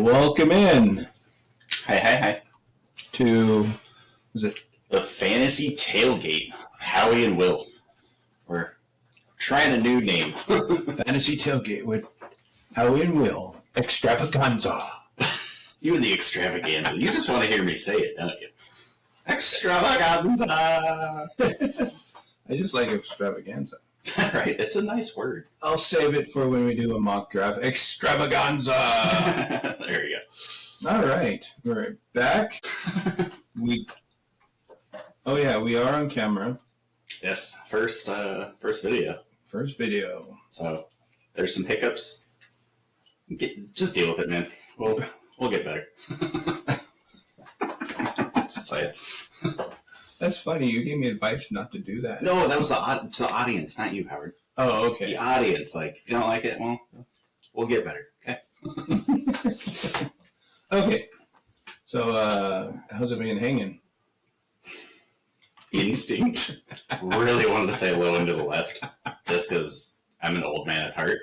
Welcome in Hi. to, is it The Fantasy Tailgate with Howie and Will. We're trying a new name. Fantasy Tailgate with Howie and Will Extravaganza. You and the extravaganza. You just want to hear me say it, don't you? Extravaganza. I just like extravaganza. Right, it's a nice word. I'll save it for when we do a mock draft. Extravaganza. There you go. All right, we're back. We are on camera. Yes, first video. First video. So there's some hiccups. Just deal with it, man. We'll get better. Just say it. That's funny. You gave me advice not to do that. No, that was the audience, not you, Howard. Oh, okay. The audience, if you don't like it, well, we'll get better. Okay. Okay. So, how's it been hanging? Instinct. Really wanted to say low and to the left, just because I'm an old man at heart.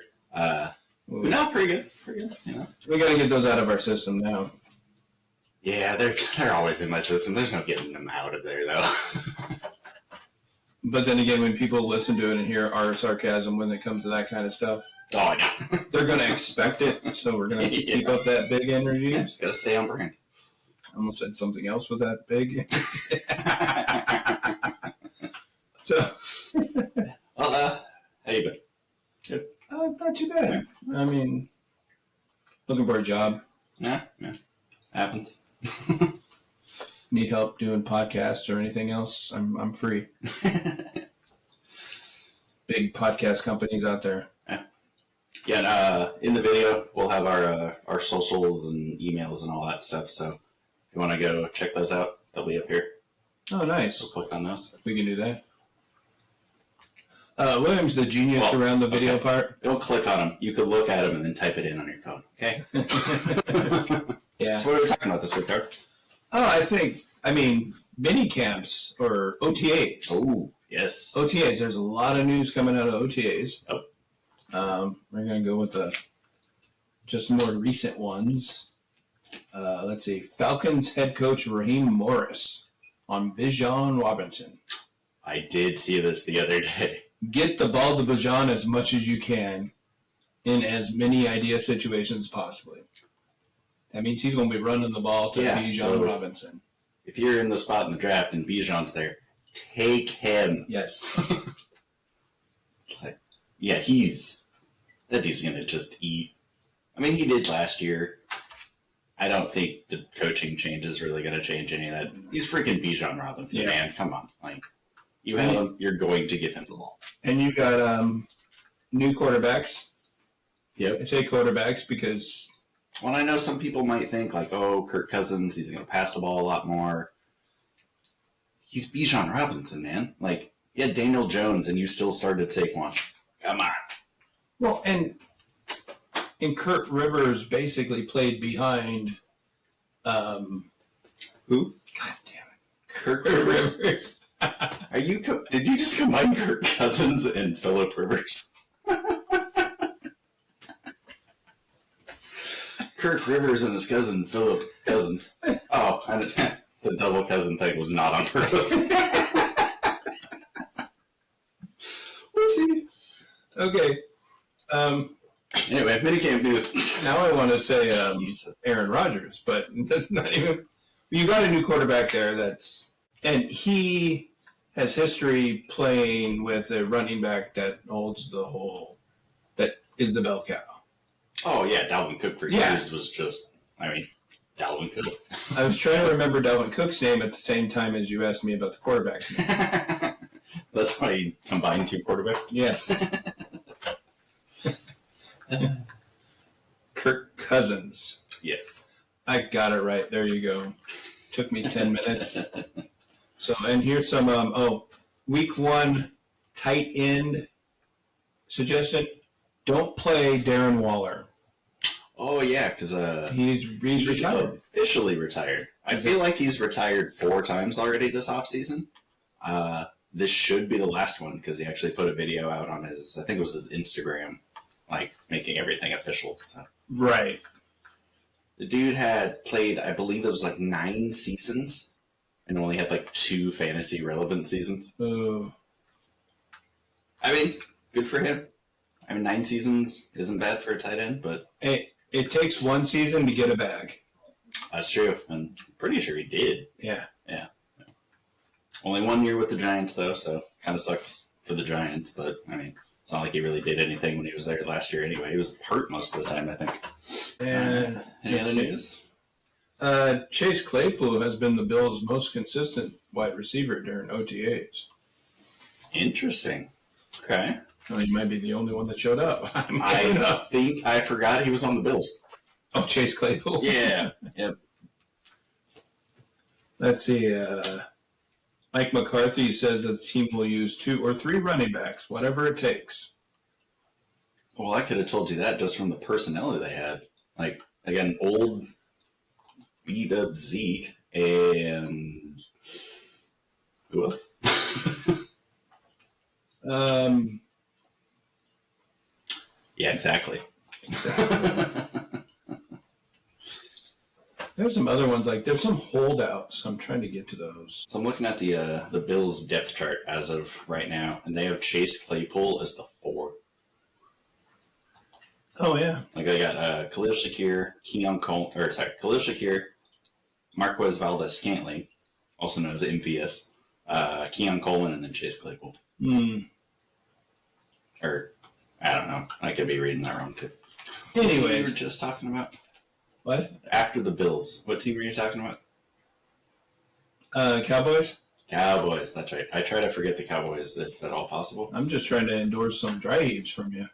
No, pretty good. You know? We got to get those out of our system now. Yeah, they're always in my system. There's no getting them out of there, though. But then again, when people listen to it and hear our sarcasm when it comes to that kind of stuff, oh, I know. they're going to expect it. So we're going to keep up that big energy. Yeah, just got to stay on brand. I almost said something else with that big. So, Well, how you been? Good. Not too bad. I mean, looking for a job. Yeah, happens. Need help doing podcasts or anything else? I'm free. Big podcast companies out there. Yeah, and, in the video, we'll have our socials and emails and all that stuff. So if you want to go check those out, they'll be up here. Oh, nice. So click on those. We can do that. William's the genius around the video part. Don't click on them. You could look at them and then type it in on your phone. Okay? Yeah. So what are we talking about this week, Howard? Oh, mini camps or OTAs. Oh, yes. OTAs. There's a lot of news coming out of OTAs. Oh. We're going to go with the just more recent ones. Let's see. Falcons head coach Raheem Morris on Bijan Robinson. I did see this the other day. Get the ball to Bijan as much as you can in as many ideal situations as possibly. That means he's going to be running the ball to Bijan Robinson. If you're in the spot in the draft and Bijan's there, take him. Yes. Yeah, that dude's going to just eat. I mean, he did last year. I don't think the coaching change is really going to change any of that. He's freaking Bijan Robinson, man. Come on. You have him, you're going to give him the ball. And you got new quarterbacks. Yep. I say quarterbacks because... Well, I know some people might think, Kirk Cousins, he's going to pass the ball a lot more. He's Bijan Robinson, man. You had Daniel Jones, and you still started Saquon. Come on. Well, and Kurt Rivers basically played behind... who? God damn it. Kirk Rivers. Did you just combine Kirk Cousins and Phillip Rivers? Kirk Rivers and his cousin Phillip Cousins. Oh, the double cousin thing was not on purpose. Whoopsie. Okay. Anyway, minicamp news. Now I want to say Aaron Rodgers, but that's not even... You got a new quarterback there and he has history playing with a running back that holds that is the bell cow. Oh, yeah, Dalvin Cook for years was just, Dalvin Cook. I was trying to remember Dalvin Cook's name at the same time as you asked me about the quarterback's name. That's why you combined two quarterbacks? Yes. Kirk Cousins. Yes. I got it right. There you go. Took me 10 minutes. So, and here's some, week 1 tight end suggestion. Don't play Darren Waller. Oh, yeah, because he's retired. Officially retired. I feel like he's retired 4 times already this offseason. This should be the last one because he actually put a video out on his, I think it was his Instagram, making everything official. So. Right. The dude had played, I believe it was like 9 seasons, and only had like 2 fantasy relevant seasons. Oh. I mean, good for him. I mean, 9 seasons isn't bad for a tight end, but Hey, it takes 1 season to get a bag. that's true. I'm pretty sure he did. Yeah. Only 1 year with the Giants, though, so kind of sucks for the Giants. But, I mean, it's not like he really did anything when he was there last year anyway. He was hurt most of the time, I think. And Any other news? Chase Claypool has been the Bills' most consistent wide receiver during OTAs. Interesting. Okay. Well, he might be the only one that showed up. I think I forgot he was on the Bills. Oh, Chase Claypool? Yeah. Yep. Let's see. Mike McCarthy says that the team will use 2 or 3 running backs, whatever it takes. Well, I could have told you that just from the personnel that they had. Like, again, old, beat-up Zeke and... who else? Yeah, exactly. There's some other ones, like there's some holdouts. I'm trying to get to those. So I'm looking at the Bills' depth chart as of right now, and they have Chase Claypool as the 4. Oh, yeah. Like, I got Khalil Shakir, Khalil Shakir, Marquez Valdez-Scantling, also known as MVS, Keon Coleman, and then Chase Claypool. Or, I don't know. I could be reading that wrong, too. Anyway, we were just talking about. What? After the Bills. What team were you talking about? Cowboys? Cowboys, that's right. I try to forget the Cowboys if at all possible. I'm just trying to endorse some dry heaves from you.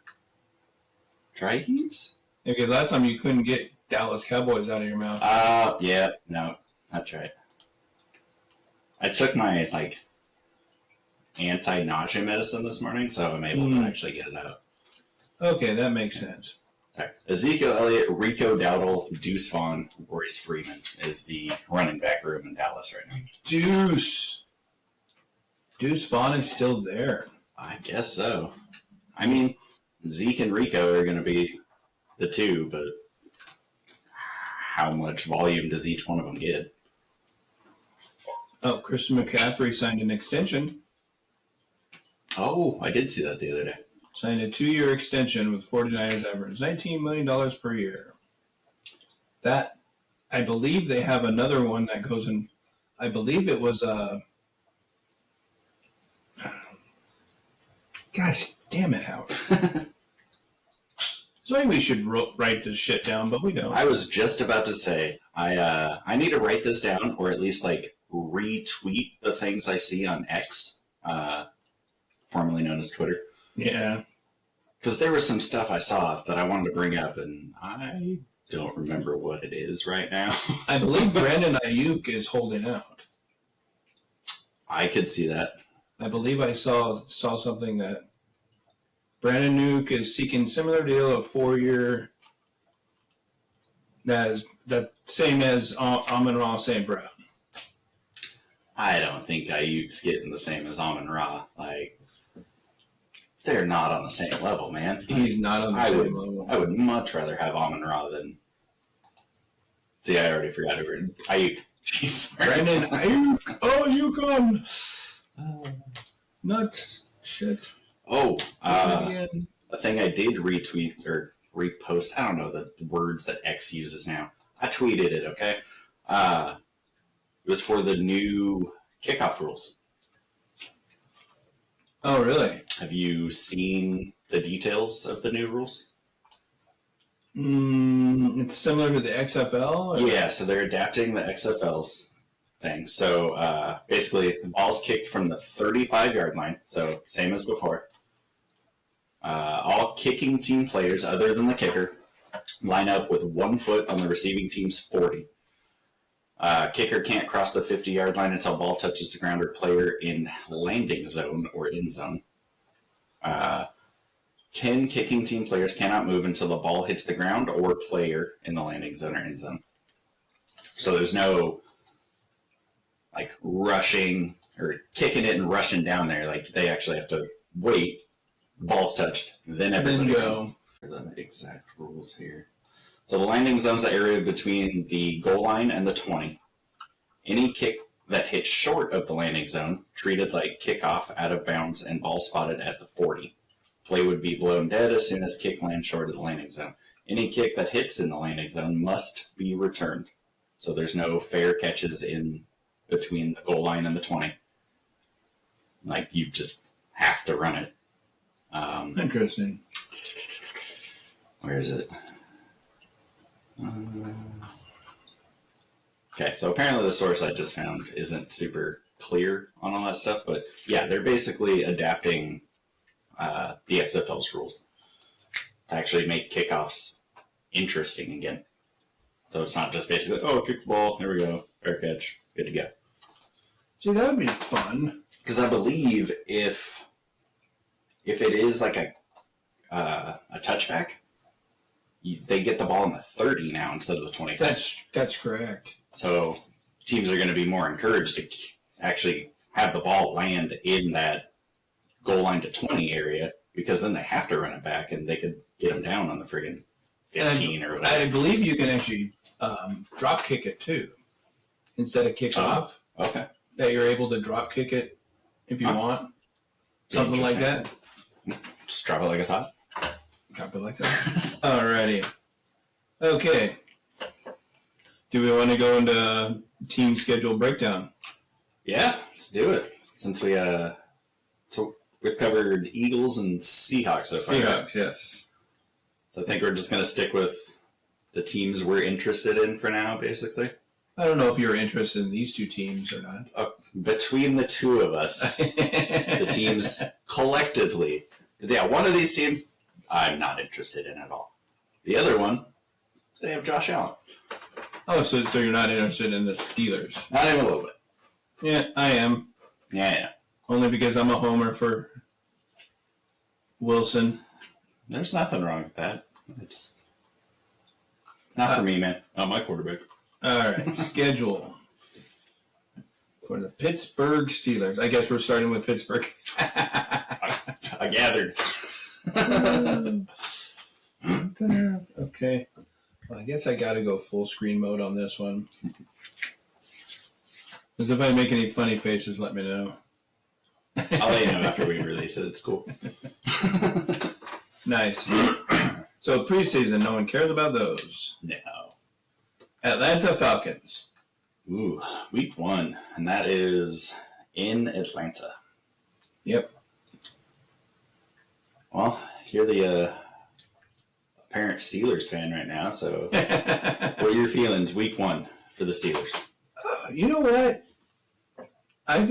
Dry heaves? Yeah, because last time you couldn't get Dallas Cowboys out of your mouth. Yeah, no, that's right. I took my, anti-nausea medicine this morning, so I'm able to actually get it out. Okay, that makes sense. Right. Ezekiel Elliott, Rico Dowdle, Deuce Vaughn, Royce Freeman is the running back room in Dallas right now. Deuce Vaughn is still there. I guess so. I mean, Zeke and Rico are going to be the 2, but how much volume does each one of them get? Oh, Christian McCaffrey signed an extension. Oh, I did see that the other day. Signed a 2-year extension with 49ers average $19 million per year. That, I believe they have another one that goes in, I believe it was, gosh, damn it, Howard. So maybe we should write this shit down, but we don't. I was just about to say, I need to write this down, or at least, retweet the things I see on X, formerly known as Twitter. Yeah. Because there was some stuff I saw that I wanted to bring up, and I don't remember what it is right now. I believe Brandon Ayuk is holding out. I could see that. I believe I saw something that Brandon Ayuk is seeking similar deal of 4-year. That same as Amon-Ra St. Brown. I don't think Ayuk's getting the same as Amon-Ra. They're not on the same level, man. He's not on the same level. I would much rather have Amon-Ra than... See, I already forgot who Ayuk. Jeez. Brandon Ayuk. Oh, Yukon. Not shit. Oh, a thing I did retweet or repost. I don't know the words that X uses now. I tweeted it, okay? It was for the new kickoff rules. Oh, really? Have you seen the details of the new rules? It's similar to the XFL? Or? Yeah, so they're adapting the XFL's thing. So basically, the ball's kicked from the 35-yard line, so same as before. All kicking team players, other than the kicker, line up with 1 foot on the receiving team's 40. Kicker can't cross the 50-yard line until ball touches the ground or player in landing zone or end zone. 10 kicking team players cannot move until the ball hits the ground or player in the landing zone or end zone. So there's no rushing or kicking it and rushing down there. They actually have to wait. The ball's touched, then everybody goes. For the exact rules here. So the landing zone's the area between the goal line and the 20. Any kick that hits short of the landing zone, treated like kickoff, out of bounds, and ball spotted at the 40. Play would be blown dead as soon as kick lands short of the landing zone. Any kick that hits in the landing zone must be returned. So there's no fair catches in between the goal line and the 20. Like, you just have to run it. Interesting. Where is it? Okay, so apparently the source I just found isn't super clear on all that stuff, but yeah, they're basically adapting the XFL's rules to actually make kickoffs interesting again. So it's not just basically, oh, kick the ball, here we go, fair catch, good to go. See, that would be fun. Because I believe if it is like a touchback, they get the ball in the 30 now instead of the 20. That's correct. So teams are going to be more encouraged to actually have the ball land in that goal line to 20 area, because then they have to run it back and they could get them down on the friggin' 15 or whatever. I believe you can actually drop kick it too instead of kick off. Okay. That you're able to drop kick it if you want. Something like that. Just drop it like it's hot. Drop it like that. Alrighty. Okay. Do we want to go into team schedule breakdown? Yeah, let's do it. Since we've covered Eagles and Seahawks so far. Seahawks, yes. So I think we're just going to stick with the teams we're interested in for now, basically. I don't know if you're interested in these two teams or not. Between the two of us, the teams collectively. Because, yeah, one of these teams I'm not interested in at all. The other one, they have Josh Allen. Oh, so you're not interested in the Steelers? Not even a little bit. Yeah, I am. Yeah. Only because I'm a homer for Wilson. There's nothing wrong with that. It's not for me, man. Not my quarterback. All right, schedule for the Pittsburgh Steelers. I guess we're starting with Pittsburgh. I gathered. Okay. Well, I guess I got to go full screen mode on this one. Because if I make any funny faces, let me know. I'll let you know after we release it. It's cool. Nice. So preseason, no one cares about those. No. Atlanta Falcons. Ooh, week 1. And that is in Atlanta. Yep. Well, you're the apparent Steelers fan right now, so what are your feelings week 1 for the Steelers? You know what? I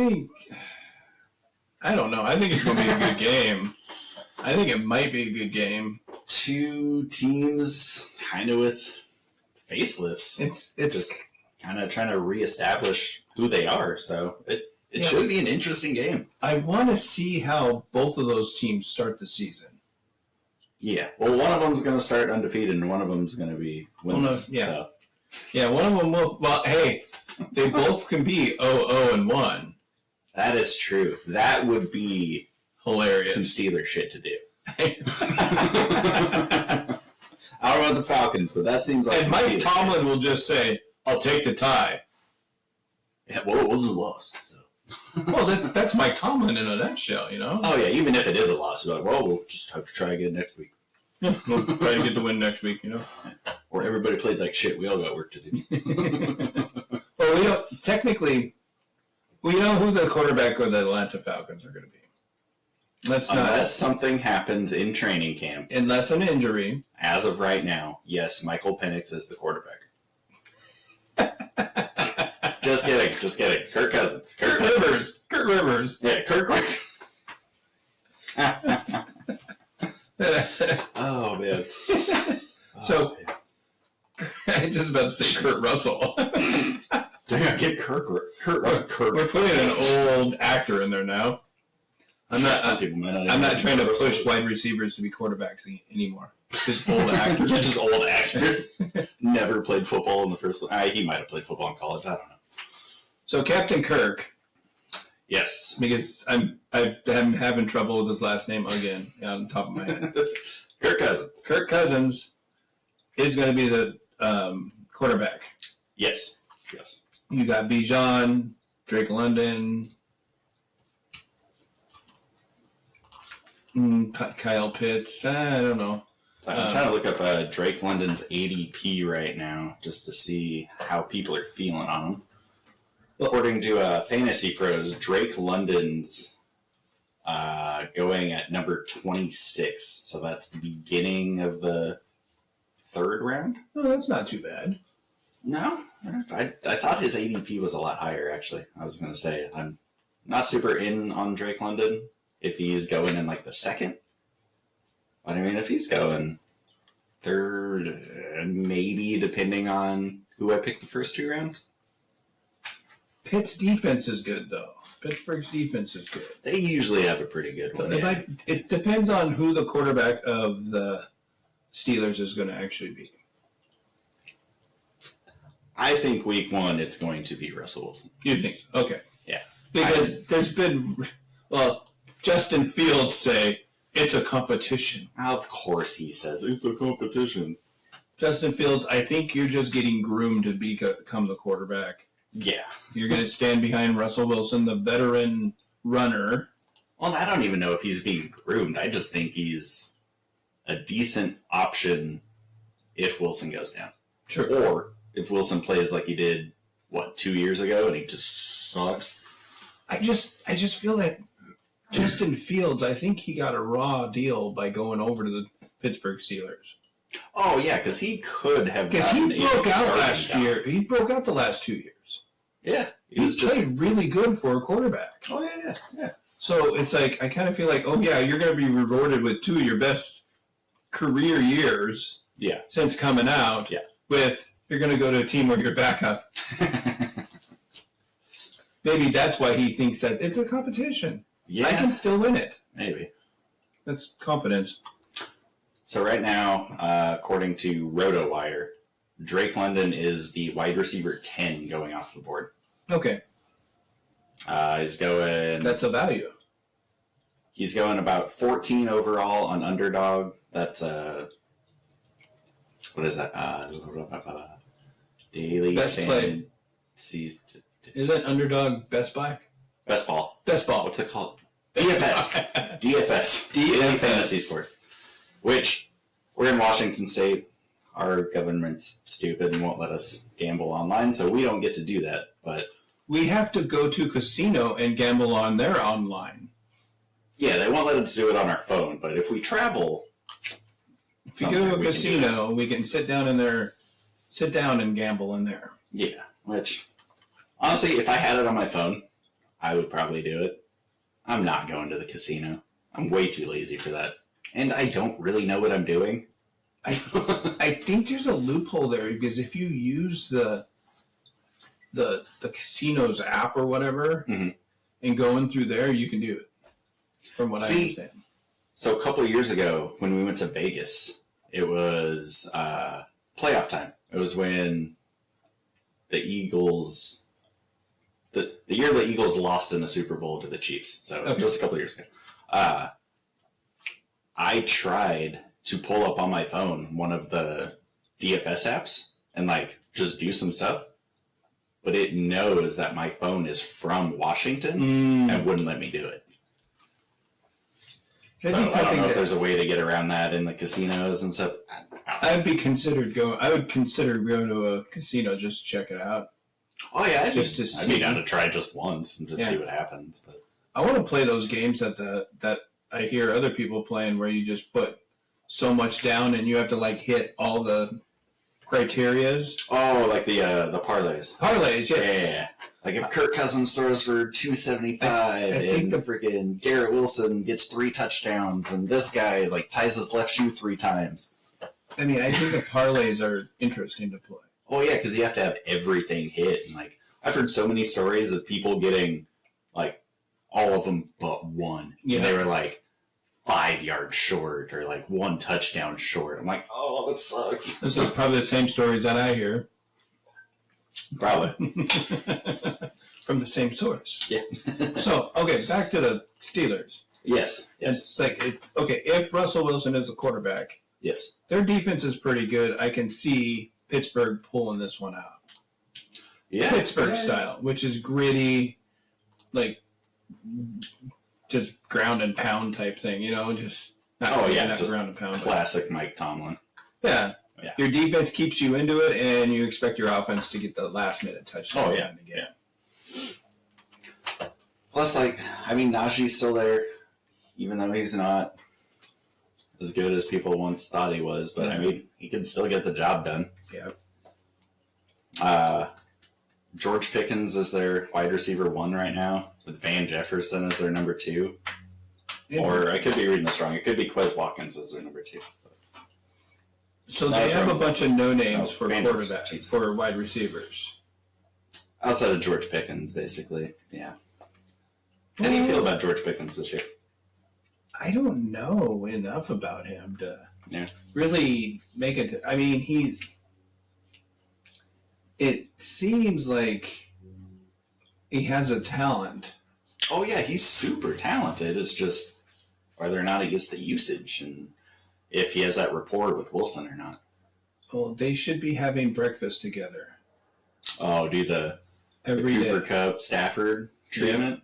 don't know. I think it's going to be a good game. I think it might be a good game. Two teams kind of with facelifts. It's just kind of trying to reestablish who they are. So it should be an interesting game. I want to see how both of those teams start the season. Yeah. Well, one of them's going to start undefeated, and one of them's going to be winless. Yeah. So. Yeah, one of them will. Well, hey, they both can be 0-0-1. That is true. That would be hilarious. Some Steelers shit to do. I don't know about the Falcons, but that seems like. And Mike Tomlin will just say, "I'll take the tie." Yeah, well, it was a loss. So. Well, that's Mike Tomlin in a nutshell, you know. Oh yeah, even if it is a loss, like, well, we'll just have to try again next week. Yeah, we'll try to get the win next week, you know. Or everybody played like shit. We all got work to do. Well, we don't technically. We know who the quarterback of the Atlanta Falcons are going to be. Unless something happens in training camp. Unless an injury. As of right now, yes, Michael Penix is the quarterback. Just kidding. Kirk Cousins. Kirk Rivers. Yeah, Kirk Rivers. Oh, man. So, I was just about to say Kurt Russell. Damn, get Kurt Russell. We're putting an old actor in there now. I'm not trying to push wide receivers to be quarterbacks anymore. Just old actors. Just old actors. Never played football in the first one. He might have played football in college. I don't know. So Captain Kirk. Yes. Because I'm having trouble with his last name again on the top of my head. Kirk Cousins. Kirk Cousins is going to be the quarterback. Yes. You got Bijan, Drake London, Kyle Pitts. I don't know. I'm trying to look up Drake London's ADP right now just to see how people are feeling on him. According to Fantasy Pros, Drake London's going at number 26. So that's the beginning of the third round. Oh, that's not too bad. No, I thought his ADP was a lot higher, actually. I was going to say, I'm not super in on Drake London if he's going in like the second. But I mean, if he's going third, maybe depending on who I pick the first 2 rounds. Pitt's defense is good, though. Pittsburgh's defense is good. They usually have a pretty good one. It depends on who the quarterback of the Steelers is going to actually be. I think week 1 it's going to be Russell Wilson. You think so? Okay. Yeah. Because there's been, Justin Fields say it's a competition. Of course he says it's a competition. Justin Fields, I think you're just getting groomed to become the quarterback. Yeah. You're going to stand behind Russell Wilson, the veteran runner. Well, I don't even know if he's being groomed. I just think he's a decent option if Wilson goes down. Sure. Or if Wilson plays like he did, 2 years ago, and he just sucks. I just feel that Justin Fields, I think he got a raw deal by going over to the Pittsburgh Steelers. Oh, yeah, because he could have Because he broke out last year. He broke out the last 2 years. Yeah. He played really good for a quarterback. Oh, yeah. So it's like, I kind of feel like, oh, yeah, you're going to be rewarded with 2 of your best career years since coming out with, you're going to go to a team where you're backup. Maybe that's why he thinks that it's a competition. Yeah. I can still win it. Maybe. That's confidence. So right now, according to RotoWire, Drake London is the wide receiver 10 going off the board. Okay. He's going... That's a value. He's going about 14 overall on Underdog. That's what is that? Daily Best play. Is that Underdog Best Buy? Best Ball. Best Ball. What's it called? DFS. DFS. Daily Fantasy Sports. Which, we're in Washington State. Our government's stupid and won't let us gamble online, so we don't get to do that. But we have to go to casino and gamble on their online. Yeah, they won't let us do it on our phone, but if we travel... If you go to a casino, we can sit down and gamble in there. Yeah, which, honestly, if I had it on my phone, I would probably do it. I'm not going to the casino. I'm way too lazy for that. And I don't really know what I'm doing. I think there's a loophole there, because if you use the casino's app or whatever, and go in through there, you can do it, from what I understand. So a couple of years ago, when we went to Vegas, it was playoff time. It was when the Eagles, the year the Eagles lost in the Super Bowl to the Chiefs. So just a couple of years ago. I tried to pull up on my phone one of the DFS apps and just do some stuff, but it knows that my phone is from Washington and wouldn't let me do it. So I don't know if there's a way to get around that in the casinos and stuff. I would consider going to a casino just to check it out. Oh yeah, I'd be down to try just once and just see what happens. But I want to play those games that I hear other people playing, where you just put so much down and you have to hit all the criterias. Oh, like the parlays. Parlays, yes. Yeah. Like if Kirk Cousins throws for 275 and the freaking Garrett Wilson gets 3 touchdowns and this guy ties his left shoe 3 times. I mean, I think the parlays are interesting to play. Oh yeah, because you have to have everything hit. And I've heard so many stories of people getting all of them but one. Yeah. And they were 5 yards short or 1 touchdown short. I'm like, oh, that sucks. Those are probably the same stories that I hear. Probably. From the same source. Yeah. So, okay, back to the Steelers. Yes. It's if Russell Wilson is the quarterback, Yes. Their defense is pretty good. I can see Pittsburgh pulling this one out. Yeah. Pittsburgh style, which is gritty, like just ground and pound type thing, just not just ground and pound. Classic Mike Tomlin. Yeah. Your defense keeps you into it, and you expect your offense to get the last minute touchdown in the game. Plus, Najee's still there, even though he's not as good as people once thought he was. But, he can still get the job done. Yeah. George Pickens is their wide receiver 1 right now, with Van Jefferson as their number 2. Or I could be reading this wrong. It could be Quez Watkins as their number 2. So they have a bunch of no-names for quarterbacks, for wide receivers. Outside of George Pickens, basically. Yeah. How do you feel about George Pickens this year? I don't know enough about him to really make it. It seems like he has a talent. Oh, yeah, he's super talented. It's just whether or not he gets the usage and if he has that rapport with Wilson or not. Well, they should be having breakfast together. Oh, do the Cooper Kupp Stafford treatment? Yeah.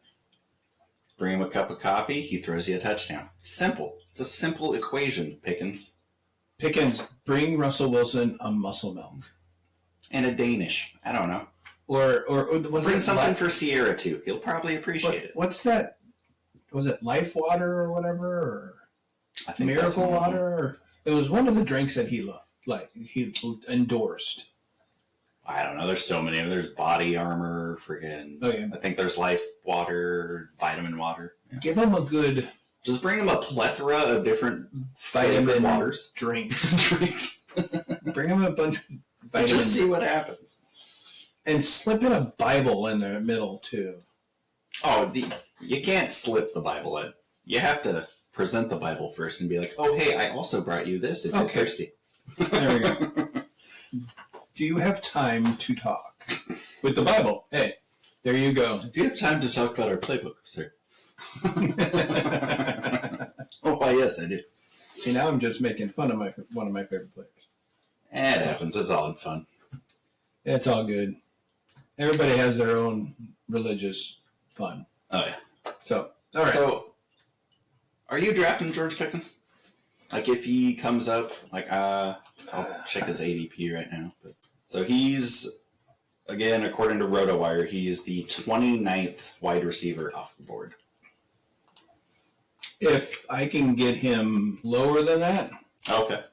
Bring him a cup of coffee, he throws you a touchdown. Simple. It's a simple equation, Pickens. Pickens, bring Russell Wilson a muscle milk. And a Danish. I don't know. Or bring something for Sierra, too. He'll probably appreciate it. What's that? Was it Life Water or whatever? Or I think Miracle Water? Or, it was one of the drinks that he loved. He endorsed. I don't know. There's so many. There's Body Armor, freaking. Oh, yeah. I think there's Life Water, Vitamin Water. Yeah. Give him a good. Just bring him a plethora of different vitamin waters. Drinks. Bring him a bunch of vitamins. Just see what happens. And slip in a Bible in the middle, too. Oh, you can't slip the Bible in. You have to present the Bible first and be like, oh, hey, I also brought you this if you're thirsty. There we go. Do you have time to talk with the Bible? Hey, there you go. Do you have time to talk about our playbook, sir? Oh, why, yes, I do. See, now I'm just making fun of one of my favorite players. It happens. It's all in fun. It's all good. Everybody has their own religious fun. Oh, yeah. So, all right. So, are you drafting George Pickens? If he comes up, I'll check his ADP right now. But so he's, again, according to RotoWire, he's the 29th wide receiver off the board. If I can get him lower than that. Okay.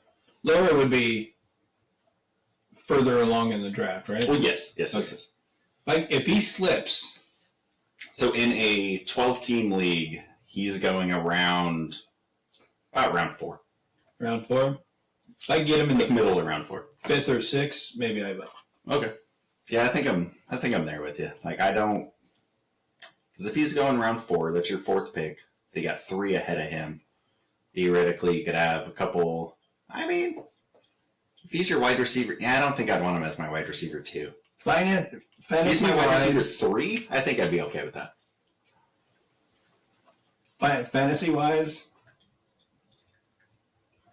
Lower would be further along in the draft, right? Well, yes. Okay. If he slips. So in a 12-team league, he's going about round 4. Round 4? If I get him in the middle of round 4. 5th or 6th, maybe I will. Okay. Yeah, I think I'm there with you. I don't, because if he's going round 4, that's your 4th pick. So you got 3 ahead of him. Theoretically, you could have a couple. If he's your wide receiver, I don't think I'd want him as my wide receiver 2. He's my wide receiver 3. I think I'd be okay with that. Fantasy-wise,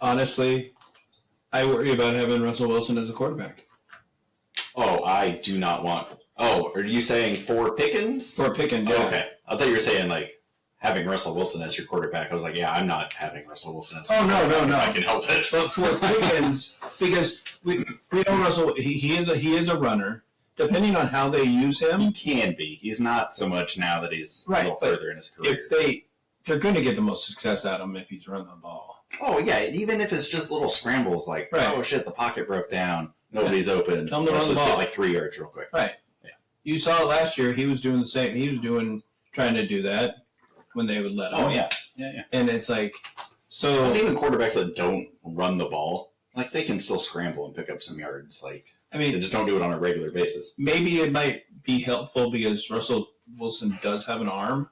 honestly, I worry about having Russell Wilson as a quarterback. Oh, I do not want. Oh, are you saying for Pickens? For Pickens, yeah. Oh, okay. I thought you were saying having Russell Wilson as your quarterback. I was like, yeah, I'm not having Russell Wilson as. Oh no. I can help it. But for Pickens, because we know Russell, he is a runner. Depending on how they use him, he can be. He's not so much now that he's a little further in his career. If they're going to get the most success out of him if he's running the ball. Oh yeah, even if it's just little scrambles oh shit, the pocket broke down, nobody's open. Tell him to run the ball. Get 3 yards real quick. Right. Yeah. You saw it last year. He was doing the same. He was trying to do that when they would let him. Oh yeah. And it's so. And even quarterbacks that don't run the ball, they can still scramble and pick up some yards. They just don't do it on a regular basis. Maybe it might be helpful because Russell Wilson does have an arm.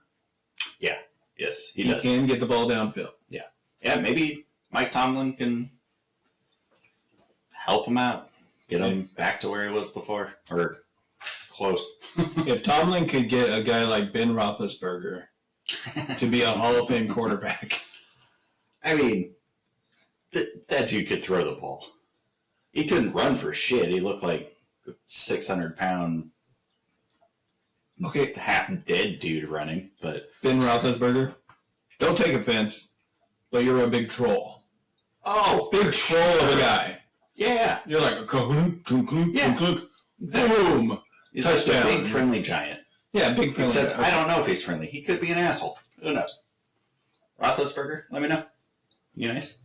Yeah. Yes, he does. He can get the ball downfield. Yeah. Yeah, maybe Mike Tomlin can help him out. Get him back to where he was before. Or close. If Tomlin could get a guy like Ben Roethlisberger to be a Hall of Fame quarterback. That dude could throw the ball. He couldn't run for shit. He looked like a 600-pound, half-dead dude running. But Ben Roethlisberger, don't take offense, but you're a big troll. Oh, big troll of a guy. Yeah. You're like a clunk, clunk, clunk, Yeah. clunk, Exactly. boom. He's Touchdown. like a big, friendly giant. Yeah, big friendly Except giant. I don't know if he's friendly. He could be an asshole. Who knows? Roethlisberger, let me know. You nice?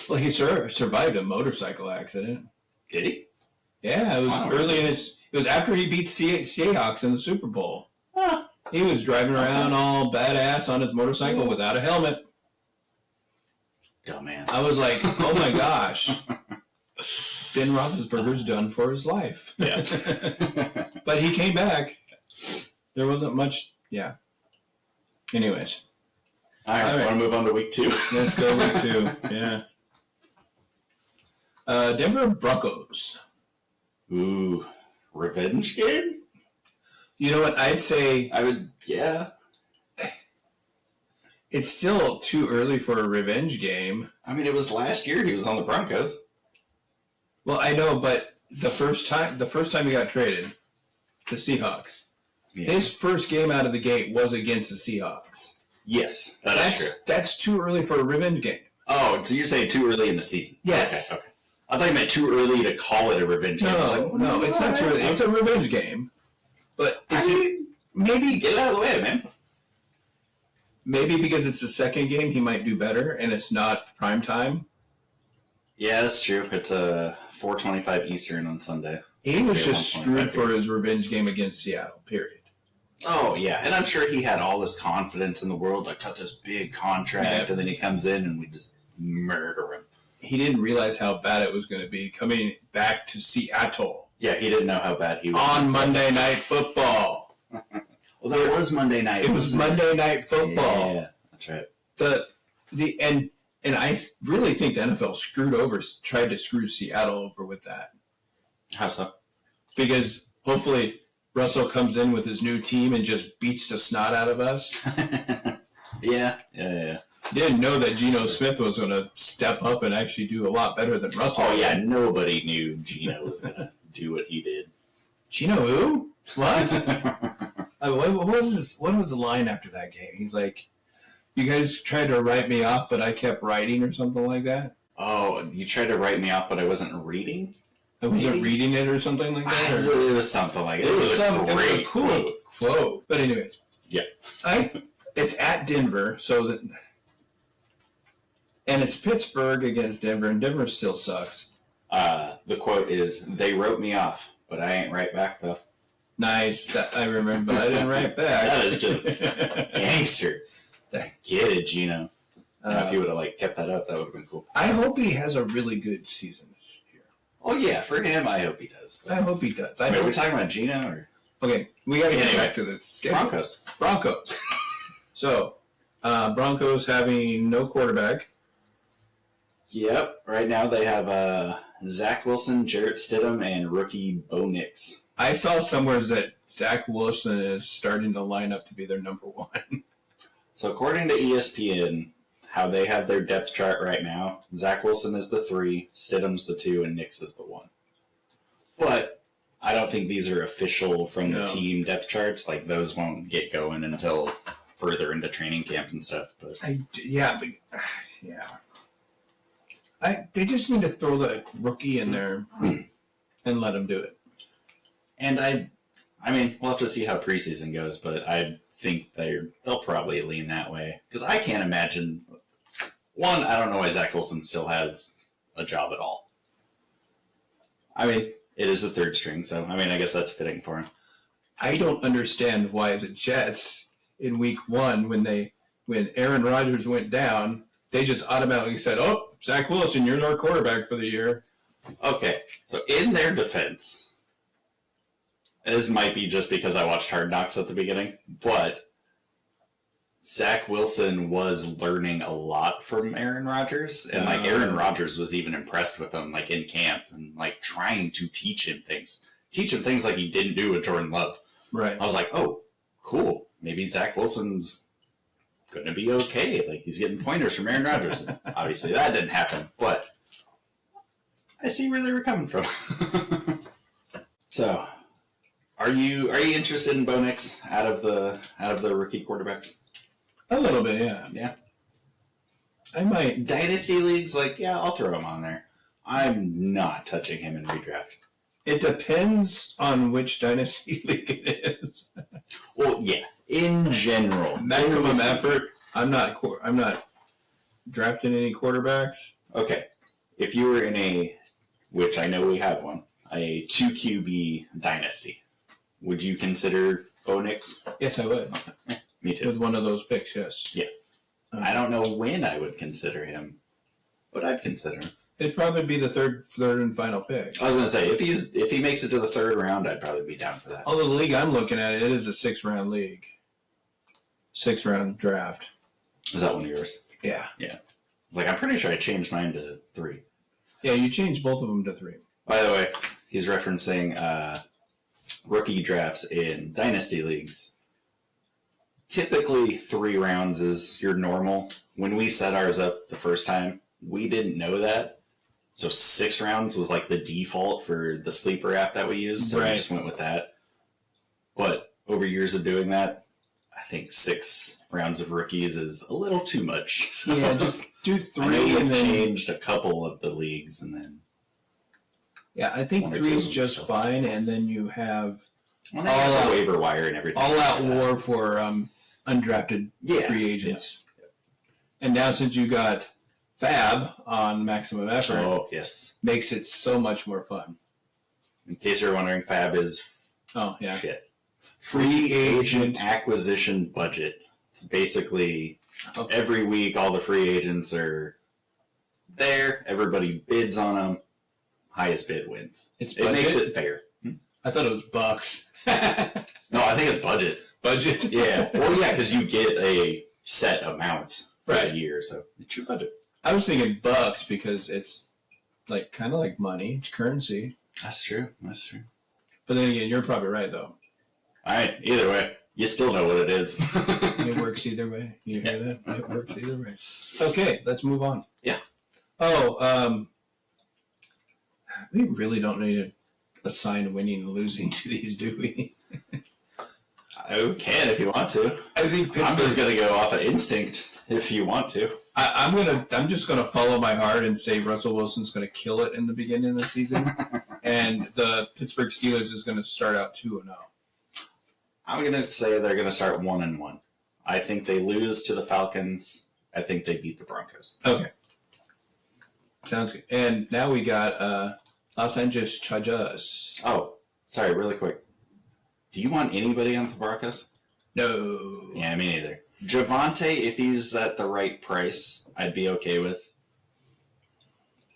Well, he survived a motorcycle accident. Did he? Yeah, it was early in his. It was after he beat Seahawks in the Super Bowl. Huh. He was driving around all badass on his motorcycle without a helmet. Dumbass. I was like, oh my gosh. Ben Roethlisberger's done for his life. Yeah. But he came back. There wasn't much. Yeah. Anyways. All right. Want to move on to week 2? Let's go week 2. Yeah. Denver Broncos. Ooh. Revenge game? You know what? I'd say yeah. it's still too early for a revenge game. I mean, it was last year he was on the Broncos. Well, I know, but the first time he got traded, the Seahawks, his first game out of the gate was against the Seahawks. Yes, that's true. That's too early for a revenge game. Oh, so you're saying too early in the season? Yes. Okay. I thought you meant too early to call it a revenge game. No, it's not too early. It's a revenge game. But maybe get it out of the way, man. Maybe because it's the second game, he might do better, and it's not prime time. Yeah, that's true. It's a 4:25 Eastern on Sunday. He was just screwed for his revenge game against Seattle, period. Oh, yeah. And I'm sure he had all this confidence in the world. I cut this big contract, and then he comes in and we just murder him. He didn't realize how bad it was going to be coming back to Seattle. Yeah, he didn't know how bad he was. On Monday Night Football. Well, that was Monday night. It was Monday Night Football. Yeah, that's right. And I really think the NFL tried to screw Seattle over with that. How so? Because hopefully Russell comes in with his new team and just beats the snot out of us. Yeah. Didn't know that Geno Smith was going to step up and actually do a lot better than Russell. Oh, yeah, nobody knew Geno was going to do what he did. Geno who? What? What was the line after that game? He's like, you guys tried to write me off, but I kept writing or something like that? Oh, you tried to write me off, but I wasn't reading? I wasn't reading it or something like that? It was something like that. It was a great quote. But anyways. Yeah. It's at Denver, and it's Pittsburgh against Denver, and Denver still sucks. The quote is, "They wrote me off, but I ain't right back, though." Nice. That I remember, but I didn't write back. That is just gangster. Get it, Geno. If you would have kept that up, that would have been cool. I hope he has a really good season this year. Oh, yeah, for him, I hope he does. I hope he does. Wait, we're talking about Geno? Or? Okay, we got to get back to the schedule. Broncos. So, Broncos having no quarterback. Yep. Right now they have Zach Wilson, Jarrett Stidham, and rookie Bo Nix. I saw somewhere that Zach Wilson is starting to line up to be their number one. So according to ESPN, how they have their depth chart right now, Zach Wilson is the 3, Stidham's the 2, and Nix is the 1. But I don't think these are official from the team depth charts. Those won't get going until further into training camp and stuff. But they just need to throw the rookie in there and let him do it. And I mean, we'll have to see how preseason goes, but I think they'll probably lean that way. Because I can't imagine... One, I don't know why Zach Wilson still has a job at all. I mean, it is the third string, so I guess that's fitting for him. I don't understand why the Jets in week 1, when Aaron Rodgers went down, they just automatically said, "Oh, Zach Wilson, you're our quarterback for the year." Okay, so in their defense, this might be just because I watched Hard Knocks at the beginning, but Zach Wilson was learning a lot from Aaron Rodgers, and Aaron Rodgers was even impressed with him, in camp, and trying to teach him things like he didn't do with Jordan Love. Right. I was like, oh, cool. Maybe Zach Wilson's going to be okay. Like, he's getting pointers from Aaron Rodgers. Obviously, that didn't happen, but I see where they were coming from. So, are you interested in Bo Nix out of the rookie quarterbacks? A little bit, yeah. Yeah. I might. Dynasty leagues, like, yeah, I'll throw him on there. I'm not touching him in redraft. It depends on which dynasty league it is. Well, yeah, in general, Maximum effort. I'm not drafting any quarterbacks. Okay, if you were in a, which I know we have one, a 2 QB dynasty, would you consider Bo Nix? Yes, I would. Me too. With one of those picks, yes. Yeah. I don't know when I would consider him, but I'd consider him. It'd probably be the third and final pick. I was going to say, if he makes it to the third round, I'd probably be down for that. Although the league I'm looking at, it is a 6-round league. 6-round draft. Is that one of yours? Yeah. Yeah. Like, I'm pretty sure I changed mine to 3. Yeah, you changed both of them to 3. By the way, he's referencing rookie drafts in dynasty leagues. Typically, 3 rounds is your normal. When we set ours up the first time, we didn't know that. So 6 rounds was like the default for the sleeper app that we used. So we just went with that. But over years of doing that, I think 6 rounds of rookies is a little too much. So Yeah, just do 3 I know and then changed a couple of the leagues and then. Yeah, I think 3 is just fine, and then you have All out waiver wire and everything. All out war for undrafted free agents. Yeah. And now since you got Fab on maximum effort, oh yes, makes it so much more fun. In case you're wondering, Fab is shit. Free agent acquisition budget. It's basically every week all the free agents are there. Everybody bids on them. Highest bid wins. It makes it fair. I thought it was bucks. No, I think it's budget. Budget? Yeah. Well, yeah, because you get a set amount for the year, so it's your budget. I was thinking bucks because it's like kind of like money. It's currency. That's true. That's true. But then again, you're probably right, though. All right. Either way, you still know what it is. It works either way. You hear that? It works either way. Okay, let's move on. Yeah. Oh, we really don't need to assign winning and losing to these, do we? I can if you want to. I think I'm just gonna go off of instinct if you want to. I'm just gonna follow my heart and say Russell Wilson's gonna kill it in the beginning of the season, and the Pittsburgh Steelers is gonna start out 2-0. I'm gonna say they're gonna start 1-1. I think they lose to the Falcons. I think they beat the Broncos. Okay, sounds good. And now we got Los Angeles Chargers. Oh, sorry, really quick. Do you want anybody on the Broncos? No. Yeah, me neither. Javonte, if he's at the right price, I'd be okay with.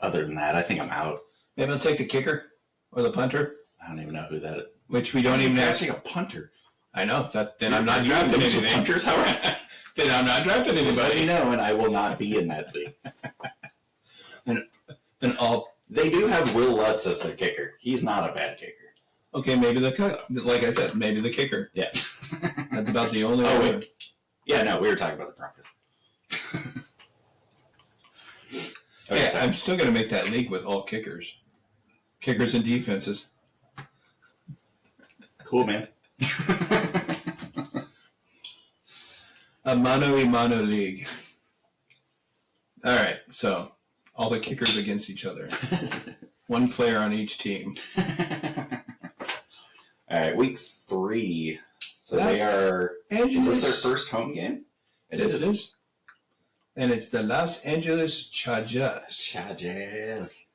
Other than that, I think I'm out. Maybe I'll take the kicker or the punter. I don't even know who that is. Which we don't even have. Take a punter. I know that. Then I'm not drafting anything. Punters, how right? Then I'm not drafting anybody. Let me know, and I will not be in that league. and all. They do have Will Lutz as their kicker. He's not a bad kicker. Okay, maybe like I said, maybe the kicker. Yeah. That's about the only one. Wait. Yeah, no, we were talking about the Broncos. Okay, yeah, I'm still going to make that league with all kickers. Kickers and defenses. Cool, man. A mano-a-mano league. All right, so all the kickers against each other. One player on each team. All right, week 3. So they are. Is this their first home game? It is. And it's the Los Angeles Chargers. Chargers.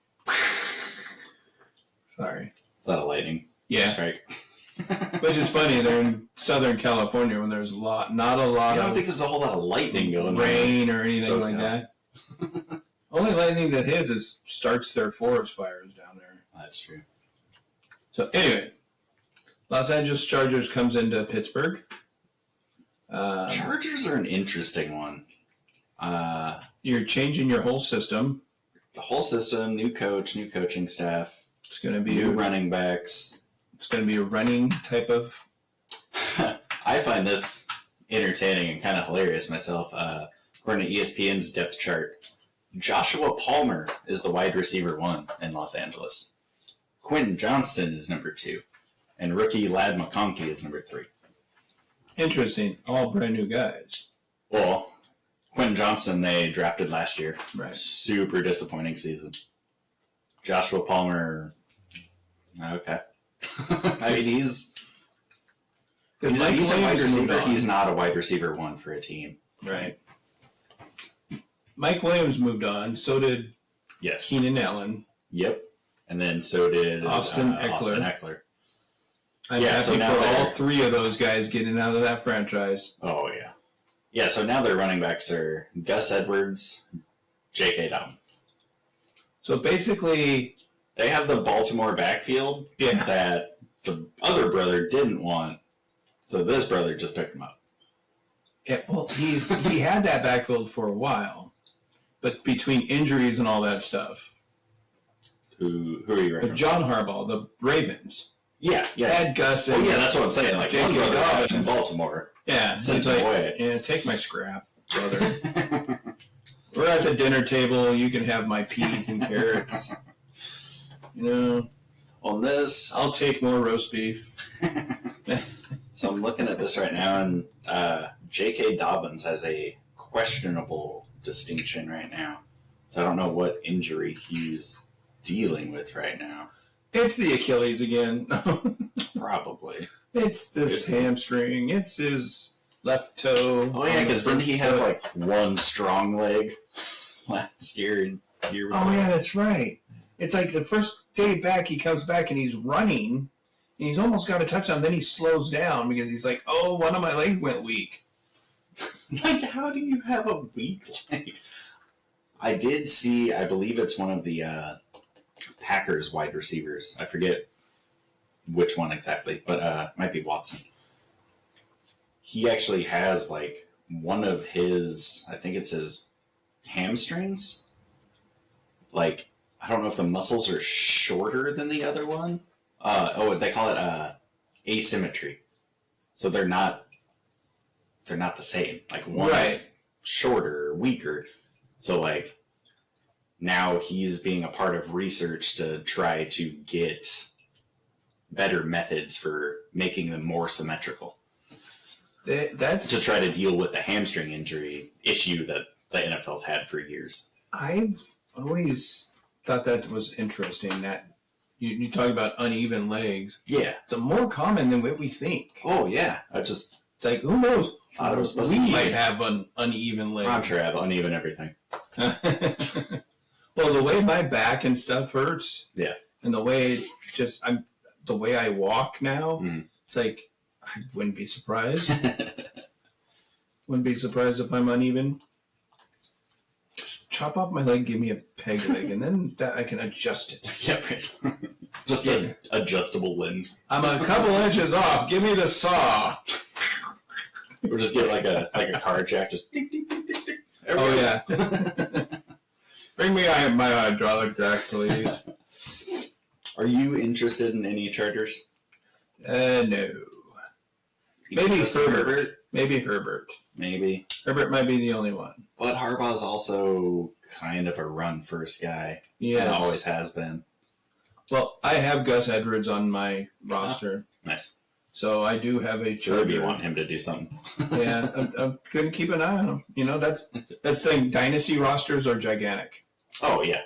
Sorry. Is that a lightning? Yeah. Strike. Which is funny. They're in Southern California when there's not a lot. I don't think there's a whole lot of lightning going on. Rain or anything like that. Only lightning that hits starts their forest fires down there. That's true. So anyway, Los Angeles Chargers comes into Pittsburgh. Chargers are an interesting one. You're changing your whole system. The whole system, new coach, new coaching staff. It's going to be new running backs. It's going to be a running type of. I find this entertaining and kind of hilarious myself. According to ESPN's depth chart, Joshua Palmer is the wide receiver 1 in Los Angeles. Quentin Johnston is number 2. And rookie Ladd McConkey is number 3. Interesting. All brand new guys. Well, Quentin Johnston they drafted last year. Right. Super disappointing season. Joshua Palmer, okay. I mean, he's a wide receiver. He's not a wide receiver 1 for a team. Right. Mike Williams moved on. So did Keenan Allen. Yep. And then so did Austin Eckler. I'm happy so for all 3 of those guys getting out of that franchise. Oh, yeah. Yeah, so now their running backs are Gus Edwards, J.K. Dobbins. So basically, they have the Baltimore backfield that the other brother didn't want, so this brother just picked him up. Yeah, well, he had that backfield for a while, but between injuries and all that stuff. Who are you referencing? John Harbaugh, the Ravens. Yeah. Had Gus. Well, yeah, that's what I'm saying. Like J.K. one brother Dobbins in Baltimore. Yeah, sent like, away. Yeah, take my scrap, brother. We're at the dinner table. You can have my peas and carrots. You know, on this, I'll take more roast beef. So I'm looking at this right now, and J.K. Dobbins has a questionable distinction right now. So I don't know what injury he's dealing with right now. It's the Achilles again. Probably. It's this hamstring. It's his left toe. Oh, yeah, because didn't he have like one strong leg last year? Oh, yeah, that's right. It's like the first day back, he comes back and he's running, and he's almost got a touchdown. Then he slows down because he's like, oh, one of my legs went weak. Like, how do you have a weak leg? I did see, I believe it's one of the Packers wide receivers. I forget which one exactly, but it might be Watson. He actually has like one of his, I think it's his hamstrings. Like, I don't know if the muscles are shorter than the other one. They call it asymmetry. So they're not the same. Like one is shorter or weaker. So like now he's being a part of research to try to get better methods for making them more symmetrical. That's to try to deal with the hamstring injury issue that the NFL's had for years. I've always thought that was interesting, that you talk about uneven legs. Yeah. It's more common than what we think. Oh, yeah. It's like, who knows? Thought it was supposed we to be might have an uneven leg. I'm sure I have uneven everything. Well, the way my back and stuff hurts. Yeah. And the way the way I walk now, it's like, I wouldn't be surprised. Wouldn't be surprised if I'm uneven. Just chop off my leg, give me a peg leg, and then I can adjust it. Yeah, right. Just adjustable limbs. I'm a couple inches off. Give me the saw. Or just get like a car jack. Just ding, ding, ding, ding, ding. Oh yeah. Bring me my hydraulic jack, please. Are you interested in any Chargers? No. Maybe Herbert. Maybe Herbert. Maybe. Herbert might be the only one. But Harbaugh's also kind of a run-first guy. Yeah. Always has been. Well, I have Gus Edwards on my roster. Oh, nice. So I do have a Sure, you want him to do something. Yeah, I'm going to keep an eye on him. You know, that's the thing. Dynasty rosters are gigantic. Oh, yeah.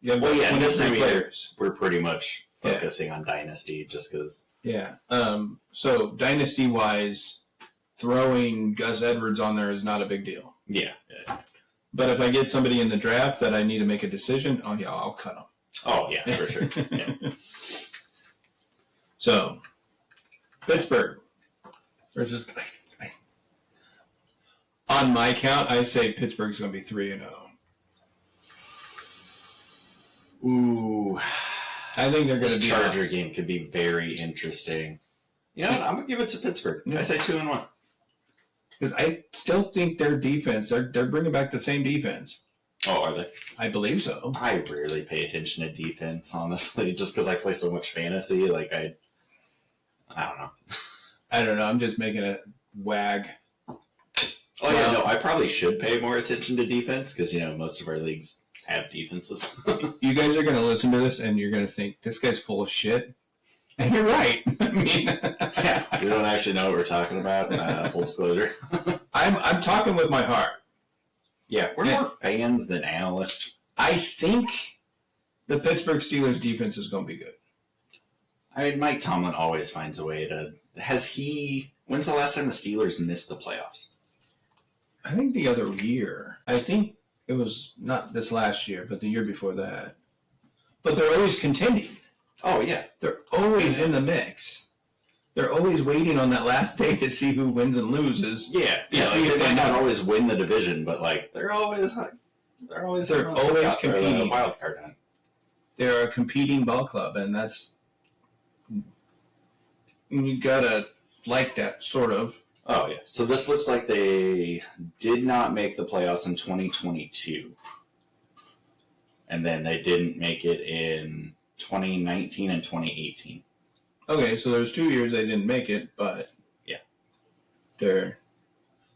You have this time players. We're pretty much focusing on Dynasty just because. Yeah. So Dynasty-wise, throwing Gus Edwards on there is not a big deal. Yeah. But if I get somebody in the draft that I need to make a decision, oh, yeah, I'll cut them. Oh, yeah, for sure. Yeah. So, Pittsburgh versus... On my count, I say Pittsburgh's going to be 3-0. Ooh. I think they're going to be... This Charger game could be very interesting. You know what? I'm going to give it to Pittsburgh. Yeah. I say 2-1. Because I still think their defense, they're bringing back the same defense. Oh, are they? I believe so. I rarely pay attention to defense, honestly, just because I play so much fantasy. Like, I don't know. I don't know. I'm just making a wag. Oh, yeah, no, I probably should pay more attention to defense because, most of our leagues have defenses. You guys are going to listen to this and you're going to think, this guy's full of shit. And you're right. I mean, yeah, we don't actually know what we're talking about. Full disclosure. I'm talking with my heart. Yeah, we're more fans than analysts. I think the Pittsburgh Steelers defense is going to be good. I mean, Mike Tomlin always finds a way to... When's the last time the Steelers missed the playoffs? I think the other year. I think it was not this last year, but the year before that. But they're always contending. Oh, yeah. They're always in the mix. They're always waiting on that last day to see who wins and loses. Yeah. They might not always win the division, but, they're always competing. Wild card hunt. They're a competing ball club, and that's... You gotta like that, sort of. Oh, yeah. So this looks like they did not make the playoffs in 2022. And then they didn't make it in 2019 and 2018. Okay, so there's 2 years they didn't make it, but... Yeah. Those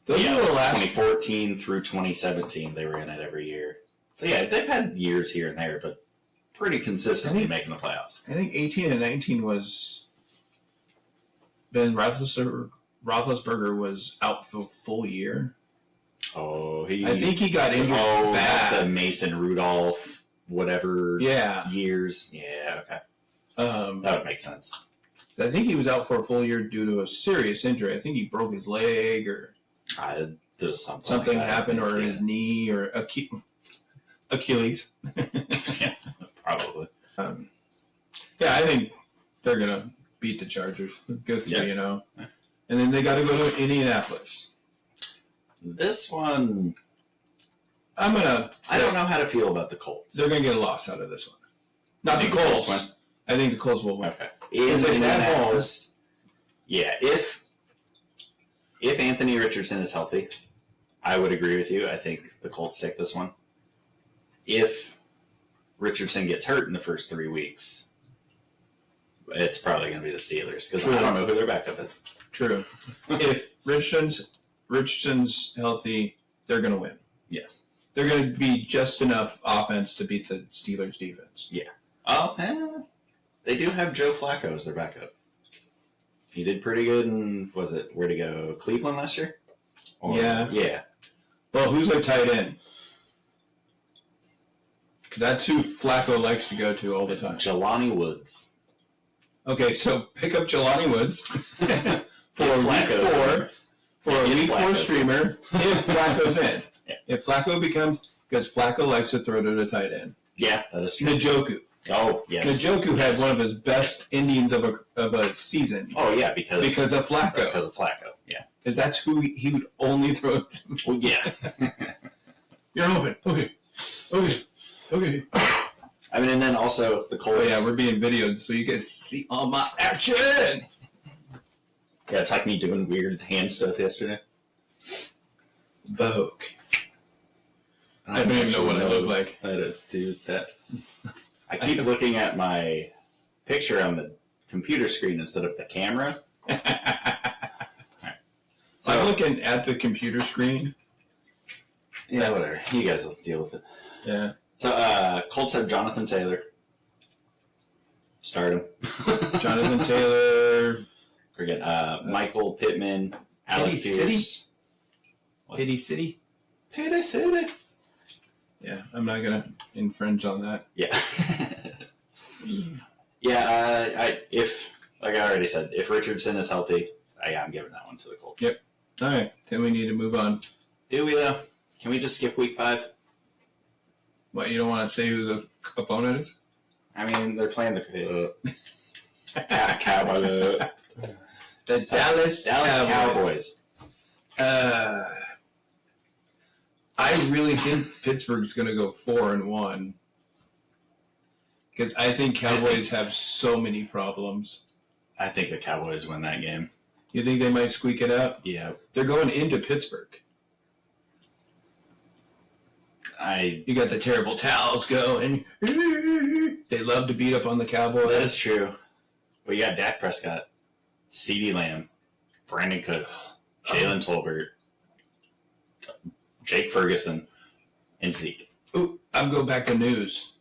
were the last... 2014 through 2017, they were in it every year. So, yeah, they've had years here and there, but pretty consistently making the playoffs. I think 18 and 19 was... Ben Roethlisberger was out for a full year. Oh, I think he got injured bad. That's the Mason Rudolph, whatever years. Yeah, okay. That would make sense. I think he was out for a full year due to a serious injury. I think he broke his leg or there's something like happened, or his knee or Achilles. Yeah, probably. I think they're going to beat the Chargers. Go 3-0. And then they got to go to Indianapolis. This one, I don't know how to feel about the Colts. They're going to get a loss out of this one. Not the Colts. I think the Colts will win. Okay. It's at home. Yeah, if Anthony Richardson is healthy, I would agree with you. I think the Colts take this one. If Richardson gets hurt in the first 3 weeks, it's probably going to be the Steelers because I don't know who their backup is. True. If Richardson's healthy, they're going to win. Yes. They're going to be just enough offense to beat the Steelers' defense. Yeah. They do have Joe Flacco as their backup. He did pretty good in, where'd he go, Cleveland last year? Yeah. Well, who's their tight end? Because that's who Flacco likes to go to all the time. Jelani Woods. Okay, so pick up Jelani Woods for a week 4 streamer if Flacco's in. Yeah. If Flacco because Flacco likes to throw to the tight end. Yeah, that is true. Njoku. Oh, yes. Njoku had one of his best endings of a season. Oh, yeah, because of Flacco. Because of Flacco, yeah. Because that's who he would only throw to. Well, yeah. You're open. Okay. I mean, and then also the Colts. Oh, yeah, we're being videoed, so you guys see all my actions. Yeah, it's like me doing weird hand stuff yesterday. Vogue. I don't even know what I look like. How to do that. I keep looking at my picture on the computer screen instead of the camera. So I'm looking at the computer screen. Yeah, whatever. You guys will deal with it. Yeah. So, Colts have Jonathan Taylor. Start him. Jonathan Taylor. Forget. Michael Pittman. Alec Pierce. Pity City? Pity City. Yeah, I'm not going to infringe on that. Yeah. If, like I already said, if Richardson is healthy, I'm giving that one to the Colts. Yep. All right, then we need to move on. Do we, though? Can we just skip week 5? What, you don't want to say who the opponent is? I mean, they're playing the Cowboys. The Dallas Cowboys. I really think Pittsburgh's going to go 4-1 because I think Cowboys have so many problems. I think the Cowboys win that game. You think they might squeak it out? Yeah. They're going into Pittsburgh. You got the terrible towels going. They love to beat up on the Cowboys. That is true. But you got Dak Prescott, CeeDee Lamb, Brandon Cooks, Jalen Tolbert. Jake Ferguson and Zeke. Ooh, I'll go back to news.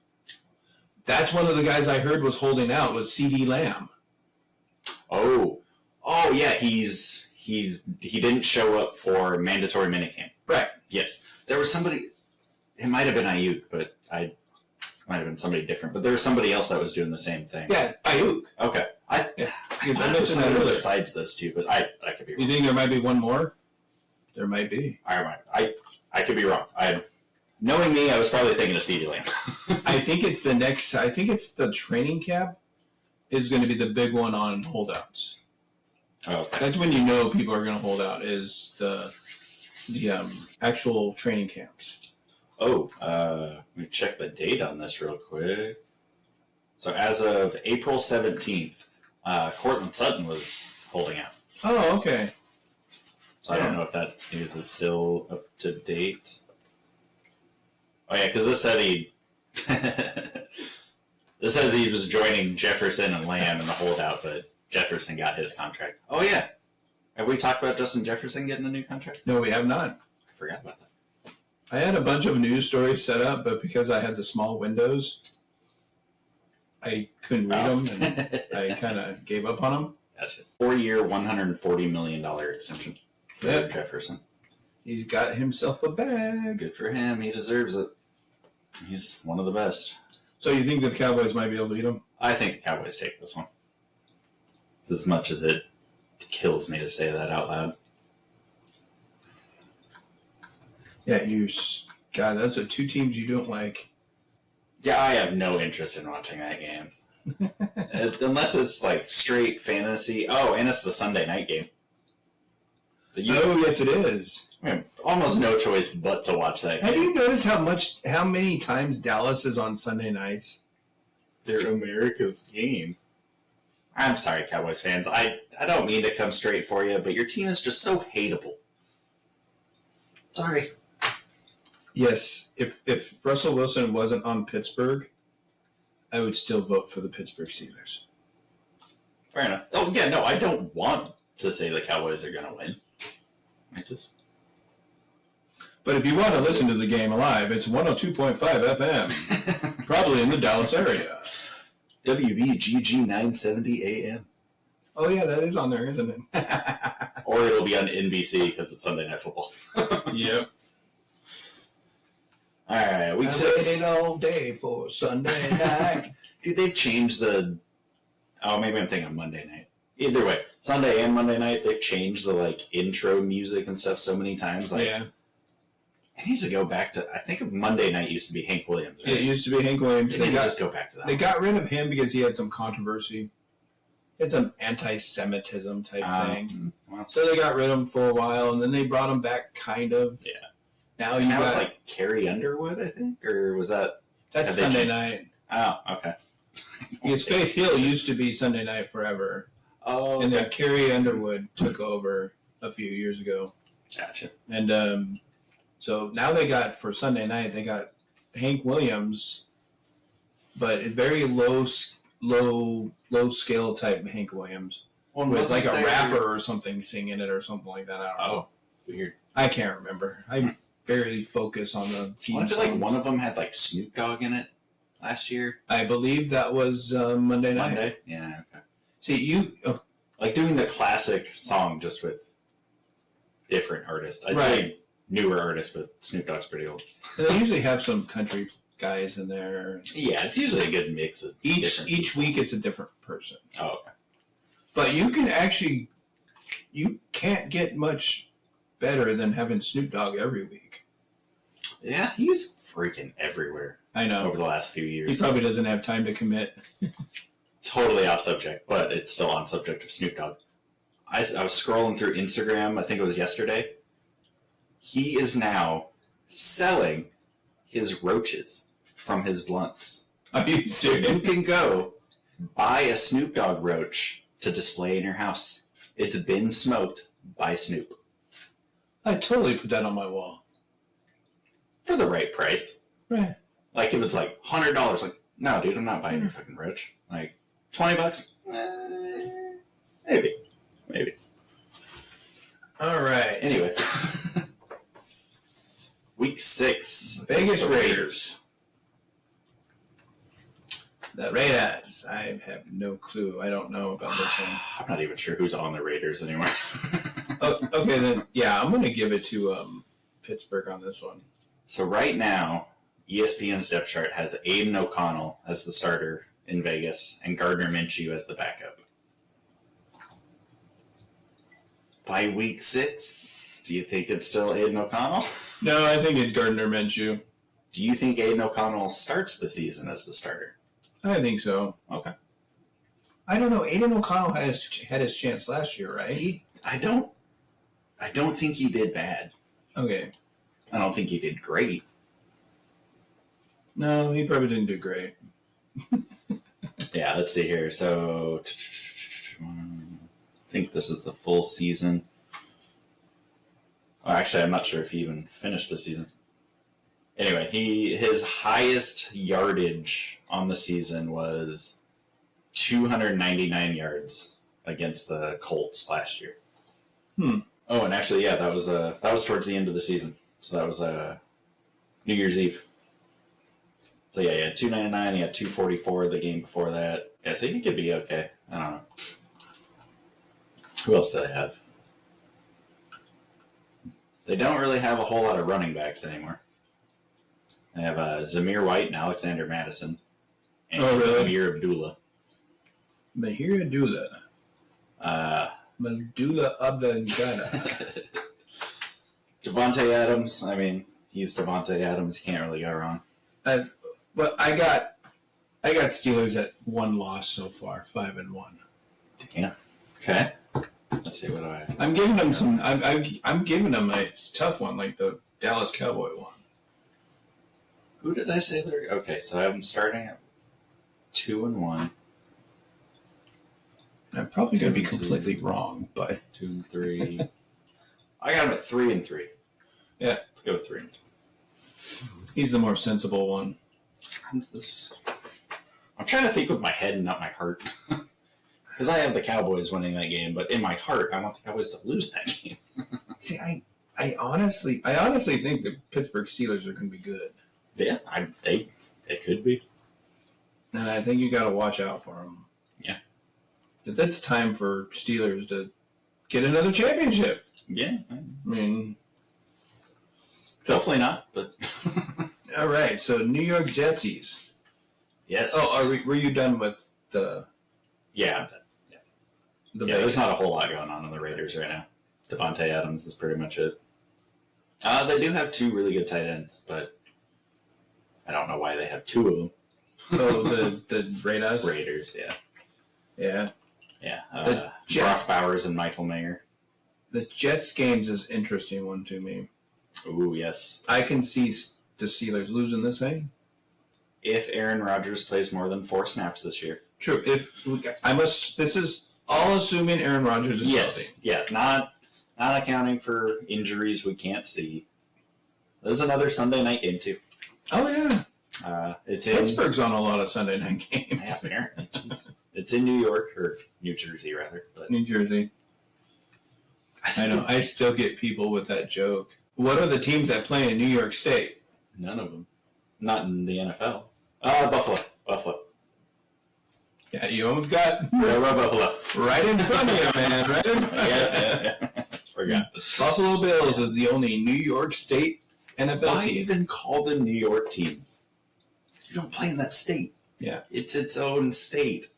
That's one of the guys I heard was holding out was C.D. Lamb. Oh yeah, he didn't show up for mandatory minicamp. Right. Yes, there was somebody. It might have been Ayuk, but I might have been somebody different. But there was somebody else that was doing the same thing. Yeah, Ayuk. Okay. I mentioned that earlier. Besides those two, but I could be wrong. You think there might be one more? There might be. I could be wrong. Knowing me, I was probably thinking of CeeDee Lamb. I think it's the training camp is going to be the big one on holdouts. Oh, okay. That's when you know people are going to hold out is the actual training camps. Oh, let me check the date on this real quick. So as of April 17th, Cortland Sutton was holding out. Oh, okay. So I don't know if that news is still up to date. Oh yeah, because this said this says he was joining Jefferson and Lamb in the holdout, but Jefferson got his contract. Oh yeah, have we talked about Justin Jefferson getting a new contract? No, we have not. I forgot about that. I had a bunch of news stories set up, but because I had the small windows, I couldn't read them, and I kind of gave up on them. Gotcha. 4-year, $140 million extension for Jefferson. He's got himself a bag. Good for him. He deserves it. He's one of the best. So you think the Cowboys might be able to beat him? I think the Cowboys take this one. As much as it kills me to say that out loud. Yeah, God, those are two teams you don't like. Yeah, I have no interest in watching that game. Unless it's like straight fantasy. Oh, and it's the Sunday night game. So yes, it is. I mean, almost no choice but to watch that game. Have you noticed how many times Dallas is on Sunday nights? They're America's game. I'm sorry, Cowboys fans. I don't mean to come straight for you, but your team is just so hateable. Sorry. Yes, if Russell Wilson wasn't on Pittsburgh, I would still vote for the Pittsburgh Steelers. Fair enough. Oh, yeah, no, I don't want to say the Cowboys are going to win. But if you want to listen to the game live, it's 102.5 FM, probably in the Dallas area. WBGG 970 AM. Oh, yeah, that is on there, isn't it? Or it'll be on NBC because it's Sunday Night Football. Yep. All right, we waited all day for Sunday night. Dude, they've changed the... Oh, maybe I'm thinking Monday night. Either way, Sunday and Monday night, they've changed the intro music and stuff so many times. Yeah. It needs to go back to... I think Monday night used to be Hank Williams. Right? It used to be Hank Williams. They just go back to that. They got rid of him because he had some controversy. He had some anti-Semitism type thing. Well, so they got rid of him for a while, and then they brought him back kind of. Yeah. Now it's Carrie Underwood, I think? Or was that... That's Sunday night. Oh, okay. Because Faith Hill used to be Sunday night forever. Oh, okay. And then Carrie Underwood took over a few years ago. Gotcha. And so now they got, for Sunday night, they got Hank Williams, but a very low scale type Hank Williams. With like a rapper or something singing it or something like that. I don't know. Weird. I can't remember. I barely focus on the team. I feel like one of them had Snoop Dogg in it last year. I believe that was Monday night. Monday? Yeah, okay. See, doing the classic song just with different artists. I'd say newer artists, but Snoop Dogg's pretty old. They usually have some country guys in there. Yeah, it's usually a good mix of each week it's a different person. Oh, okay. But you can't get much better than having Snoop Dogg every week. Yeah, he's freaking everywhere. I know. Over the last few years. He probably doesn't have time to commit. Totally off subject, but it's still on subject of Snoop Dogg. I was scrolling through Instagram, I think it was yesterday. He is now selling his roaches from his blunts. Are you serious? You can go buy a Snoop Dogg roach to display in your house. It's been smoked by Snoop. I'd totally put that on my wall. For the right price. Right. If it's $100, no, dude, I'm not buying your fucking roach. $20? Maybe. All right. Anyway. Week 6. Vegas The Raiders. The Raiders. I have no clue. I don't know about this one. I'm not even sure who's on the Raiders anymore. Oh, okay, then, yeah, I'm going to give it to Pittsburgh on this one. So right now, ESPN's depth chart has Aiden O'Connell as the starter in Vegas and Gardner Minshew as the backup. By week 6, do you think it's still Aiden O'Connell? No, I think it's Gardner Minshew. Do you think Aiden O'Connell starts the season as the starter? I think so. Okay. I don't know. Aiden O'Connell had his chance last year, right? I don't think he did bad. Okay. I don't think he did great. No, he probably didn't do great. Yeah, let's see here. So, I think this is the full season. Oh, actually, I'm not sure if he even finished the season. Anyway, his highest yardage on the season was 299 yards against the Colts last year. Oh, and actually, yeah, that was towards the end of the season. So that was New Year's Eve. So yeah, he had 299. He had 244 the game before that. Yeah, so he could be okay. I don't know. Who else do they have? They don't really have a whole lot of running backs anymore. They have Zamir White and Alexander Madison. And Amir Abdullah. Mahir Abdullah. Medulla oblongata. Devontae Adams. I mean, he's Devontae Adams. You can't really go wrong. But I got Steelers at 1 loss so far, 5-1. Yeah. Okay. Let's see what do I. I'm giving them some. I'm giving them a tough one, like the Dallas Cowboy one. Who did I say there? Okay, so I'm starting at 2-1. I'm probably going to be completely wrong, but 2, 3. I got him at 3-3. Yeah, let's go with 3. He's the more sensible one. I'm trying to think with my head and not my heart. Because I have the Cowboys winning that game, but in my heart, I want the Cowboys to lose that game. See, I honestly think the Pittsburgh Steelers are going to be good. Yeah, they could be. And I think you got to watch out for them. Yeah. That's time for Steelers to get another championship. Yeah. I mean, hopefully not, but. All right, so New York Jetsies. Yes. Oh, were you done with the? Yeah, I'm done. Yeah, there's not a whole lot going on in the Raiders right now. Devontae Adams is pretty much it. They do have 2 really good tight ends, but I don't know why they have 2 of them. Oh, the Raiders? Raiders, yeah. Yeah. Yeah. The Jets, Brock Bowers and Michael Mayer. The Jets games is an interesting one to me. Ooh, yes. I can see the Steelers losing this game. If Aaron Rodgers plays more than 4 snaps this year. True. This is all assuming Aaron Rodgers is healthy. Yeah, not accounting for injuries we can't see. There's another Sunday night game too. Oh yeah. Pittsburgh's on a lot of Sunday night games. Yeah, apparently. It's in New York, or New Jersey rather. But New Jersey. I know. I still get people with that joke. What are the teams that play in New York State? None of them. Not in the NFL. Buffalo. Yeah, you almost got Buffalo. Right in front of you, man. Right in front of you. Yeah. Forgot. Buffalo Bills is the only New York State NFL Why team. even call them New York teams? You don't play in that state. Yeah. It's its own state.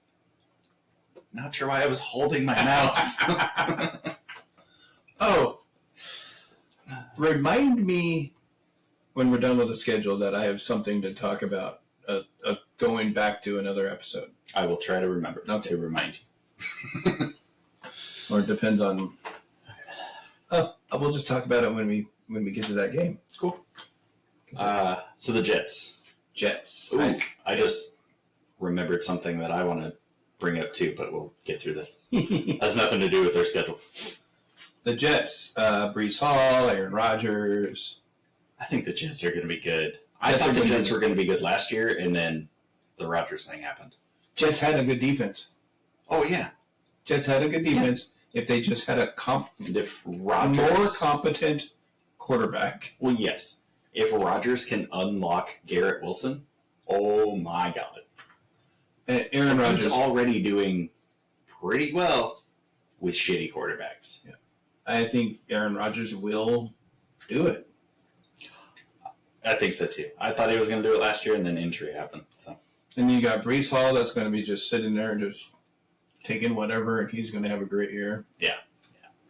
Not sure why I was holding my mouse. Oh. Remind me when we're done with the schedule that I have something to talk about going back to another episode. I will try to remember to remind you. Or it depends on... we'll just talk about it when we get to that game. Cool. So the Jets. Jets. Ooh, I just remembered something that I want to bring up too, but we'll get through this. Has nothing to do with their schedule. The Jets. Breece Hall, Aaron Rodgers. I think the Jets are going to be good. I thought the Jets were going to be good last year, and then the Rodgers thing happened. Jets had a good defense. Oh, yeah. Jets had a good defense. Yeah. If they just had a more competent quarterback. Well, yes. If Rodgers can unlock Garrett Wilson, oh my God. And Aaron Rodgers is already doing pretty well with shitty quarterbacks. Yeah. I think Aaron Rodgers will do it. I think so too. I thought he was going to do it last year, and then injury happened. So. And you got Breece Hall that's going to be just sitting there and just taking whatever, and he's going to have a great year. Yeah.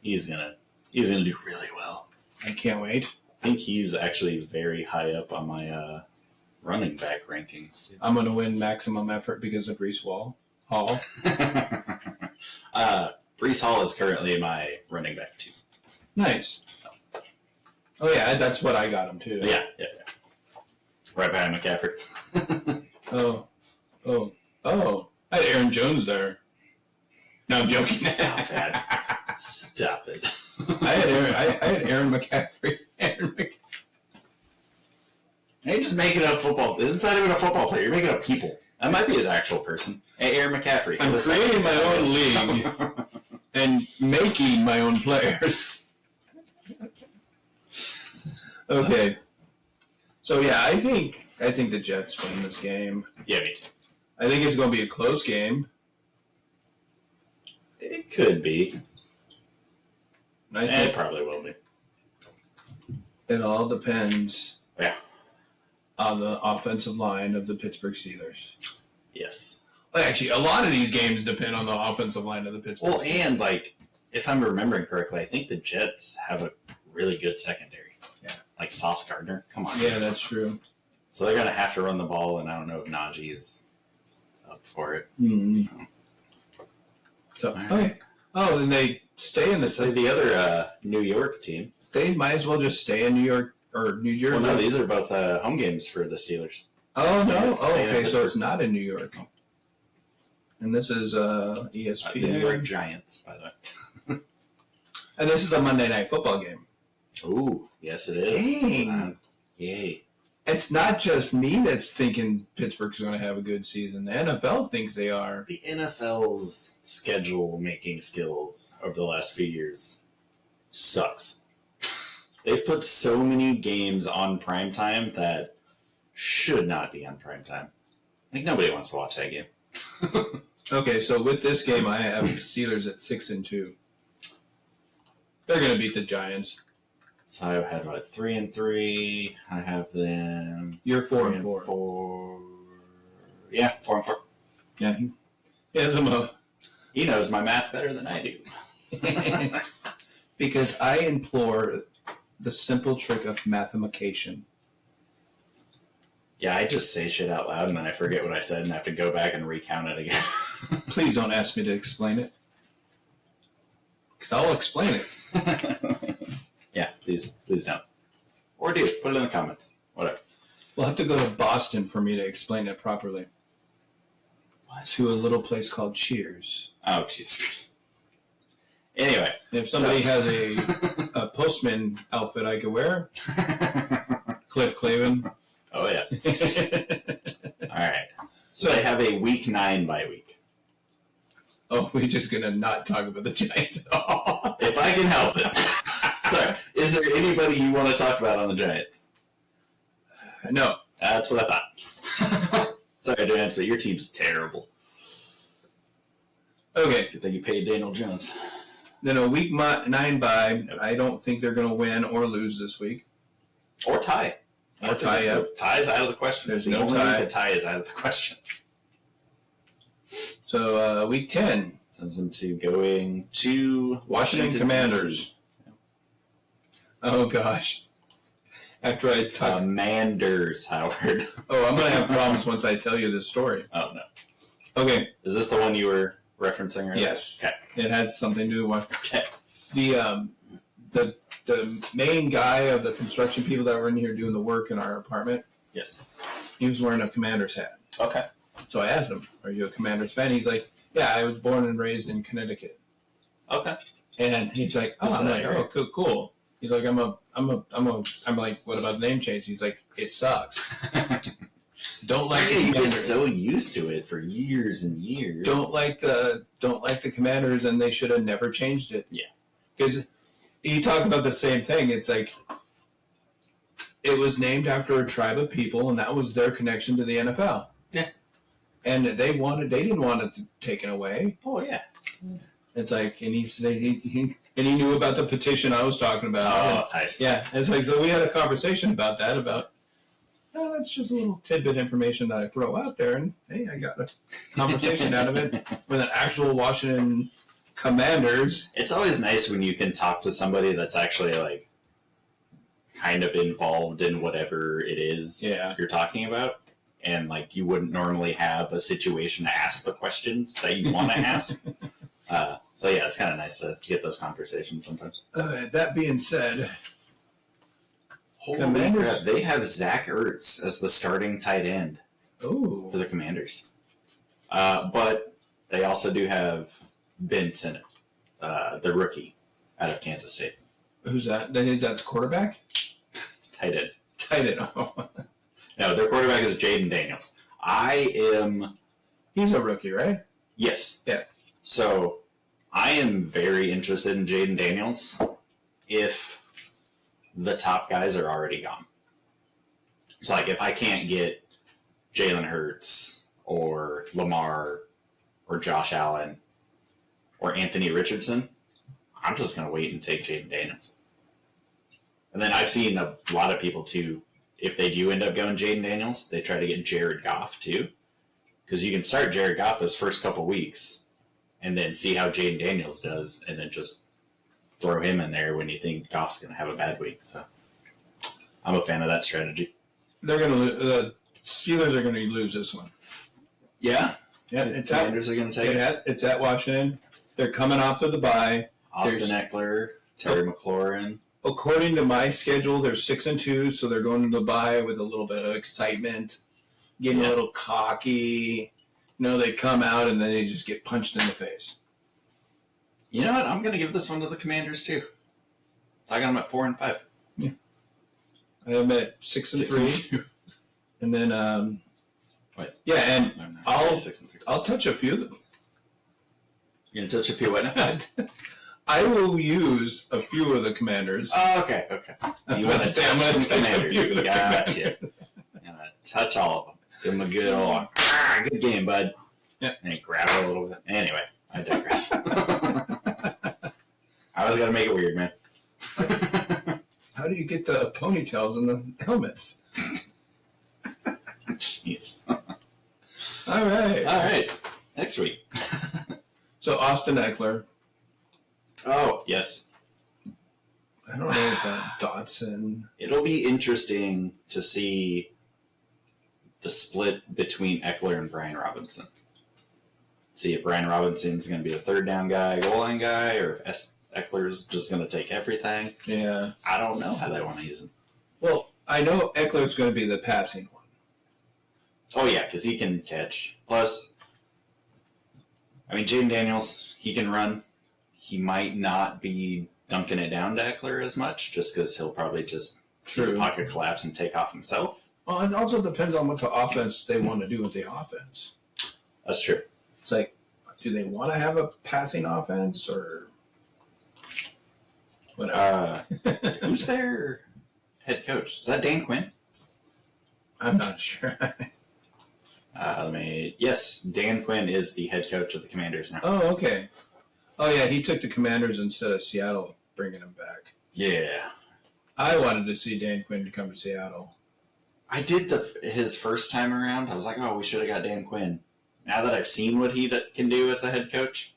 He's gonna do really well. I can't wait. I think he's actually very high up on my running back rankings. I'm going to win maximum effort because of Breece Hall. Breece Hall is currently my running back too. Nice. Oh yeah, that's what I got him too. Yeah. Right behind McCaffrey. Oh. I had Aaron Jones there. No, I'm joking. Stop it. I had Aaron McCaffrey. Hey, just making up football. It's not even a football player. You're making up people. That might be an actual person. Hey, Aaron McCaffrey. I'm creating my own league and making my own players. Okay. So yeah, I think the Jets win this game. Yeah, me too. I think it's going to be a close game. It could be. I think it probably will be. It all depends. Yeah. On the offensive line of the Pittsburgh Steelers. Yes. Actually, a lot of these games depend on the offensive line of the Pittsburgh Steelers. And if I'm remembering correctly, I think the Jets have a really good secondary. Yeah. Like Sauce Gardner. Come on. Yeah, that's true. So they're going to have to run the ball, and I don't know if Najee is up for it. Mm-hmm. So, okay. Oh, then they stay in the other New York team. They might as well just stay in New York or New Jersey. Well, no, these are both home games for the Steelers. Oh, no. Oh, okay, so it's not in New York. And this is ESPN. The New York Giants, by the way. And this is a Monday Night Football game. Ooh, yes it is. Dang. Yay. It's not just me that's thinking Pittsburgh's going to have a good season. The NFL thinks they are. The NFL's schedule-making skills over the last few years sucks. They've put so many games on primetime that should not be on primetime. I think nobody wants to watch that game. Okay, so with this game, I have the Steelers at 6-2. They're going to beat the Giants. So I have 3-3. I have them. You're 4-4. Yeah, 4-4. Yeah, he knows my math better than I do. Because I implore the simple trick of mathematication. Yeah, I just say shit out loud and then I forget what I said and have to go back and recount it again. Please don't ask me to explain it. Because I'll explain it. Yeah, please don't. Or do. Put it in the comments. Whatever. We'll have to go to Boston for me to explain it properly. What? To a little place called Cheers. Oh, Jesus. Anyway. If somebody has a postman outfit I could wear, Cliff Clavin. Oh, yeah. All right. So they have a week 9 bye week. Oh, we're just going to not talk about the Giants at all. If I can help it. Sorry. Is there anybody you want to talk about on the Giants? No. That's what I thought. Sorry, Giants, but your team's terrible. Okay. Good thing you paid Daniel Jones. Then a week 9 bye. Nope. I don't think they're going to win or lose this week. Or tie. Or tie up. Tie is out of the question. There's no tie. The tie is out of the question. So week 10 sends them to going to Washington Commanders. Yeah. Oh gosh! After I talk Commanders, Howard. Oh, I'm gonna have problems once I tell you this story. Oh no. Okay. Is this the one you were referencing earlier? Yes. Okay. It had something to do with okay. The main guy of the construction people that were in here doing the work in our apartment. Yes. He was wearing a Commanders hat. Okay. So I asked him, "Are you a Commanders fan?" He's like, "Yeah, I was born and raised in Connecticut." Okay. And he's like, "Oh, I'm like, oh, cool." He's like, I'm like, "What about the name change?" He's like, "It sucks." Don't like the You've been Commanders. so used to it for years and years. Don't like the Commanders, and they should have never changed it. Yeah. Because you talk about the same thing. It's like it was named after a tribe of people, and that was their connection to the NFL. Yeah. And they didn't want it taken away. Oh yeah. It's like, and he knew about the petition I was talking about. Oh, nice. Yeah, it's like, so we had a conversation about that, that's just a little tidbit information that I throw out there, and hey, I got a conversation out of it with an actual Washington Commanders. It's always nice when you can talk to somebody that's actually like kind of involved in whatever it is you're talking about, and like you wouldn't normally have a situation to ask the questions that you want to ask. So yeah, it's kind of nice to get those conversations sometimes. That being said, Commanders, crap, they have Zach Ertz as the starting tight end for the Commanders. But they also do have Ben Sinnott, the rookie out of Kansas State. Who's that? Is that the quarterback? Tight end. Tight end. Oh. No, their quarterback is Jaden Daniels. He's a rookie, right? Yes. Yeah. So I am very interested in Jaden Daniels if the top guys are already gone. So, like, if I can't get Jalen Hurts or Lamar or Josh Allen or Anthony Richardson, I'm just going to wait and take Jaden Daniels. And then I've seen a lot of people, too, if they do end up going Jaden Daniels, they try to get Jared Goff, too. Because you can start Jared Goff those first couple weeks and then see how Jaden Daniels does, and then just throw him in there when you think Goff's going to have a bad week. So I'm a fan of that strategy. They're going to lose. The Steelers are going to lose this one. Yeah. Yeah. The Commanders are going to take it. It's at Washington. They're coming off of the bye. Austin Eckler, Terry McLaurin. According to my schedule, they're 6-2, so they're going to the bye with a little bit of excitement, getting a little cocky. They come out and then they just get punched in the face. You know what? I'm going to give this one to the Commanders, too. I got them at 4-5. Yeah. I have them at 6-3. And then, yeah, and I'll touch a few of them. You're going to touch a few what now? I will use a few of the Commanders. Oh, okay. You want to touch the Commanders. Gotcha. Touch all of them. Give them a good old, good game, bud. Yeah. And grab it a little bit. Anyway, I digress. I always got to make it weird, man. How do you get the ponytails and the helmets? Jeez. All right. Next week. So Austin Eckler. Oh, yes. I don't know about Dotson. It'll be interesting to see the split between Eckler and Brian Robinson. See if Brian Robinson's going to be a third down guy, goal line guy, or if Eckler's just going to take everything. Yeah. I don't know how they want to use him. Well, I know Eckler's going to be the passing one. Oh, yeah, because he can catch. Plus, I mean, Jaden Daniels, he can run. He might not be dunking it down to Eckler as much, just because he'll probably just see the pocket collapse and take off himself. Well, it also depends on what the offense they want to do with the offense. That's true. It's like, do they want to have a passing offense or whatever? Who's their head coach? Is that Dan Quinn? I'm not sure. Yes, Dan Quinn is the head coach of the Commanders now. Oh, okay. Oh, yeah, he took the Commanders instead of Seattle, bringing them back. Yeah. I wanted to see Dan Quinn to come to Seattle. I did his first time around. I was like, oh, we should have got Dan Quinn. Now that I've seen what he can do as a head coach,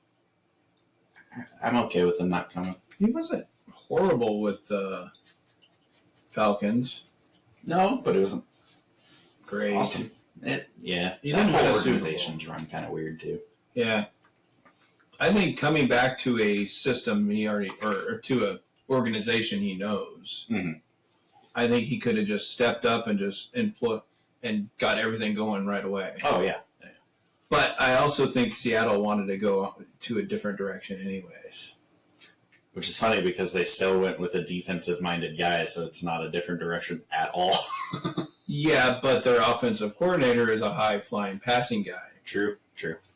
I'm okay with him not coming. He wasn't horrible with the Falcons. No, but it wasn't great. Awesome. He didn't that win whole a Super organization's run kind of weird too. Yeah. I think coming back to a system or to an organization he knows, I think he could have just stepped up and just and got everything going right away. Oh, yeah. But I also think Seattle wanted to go to a different direction anyways. Which is funny because they still went with a defensive-minded guy, so it's not a different direction at all. Yeah, but their offensive coordinator is a high-flying passing guy. True.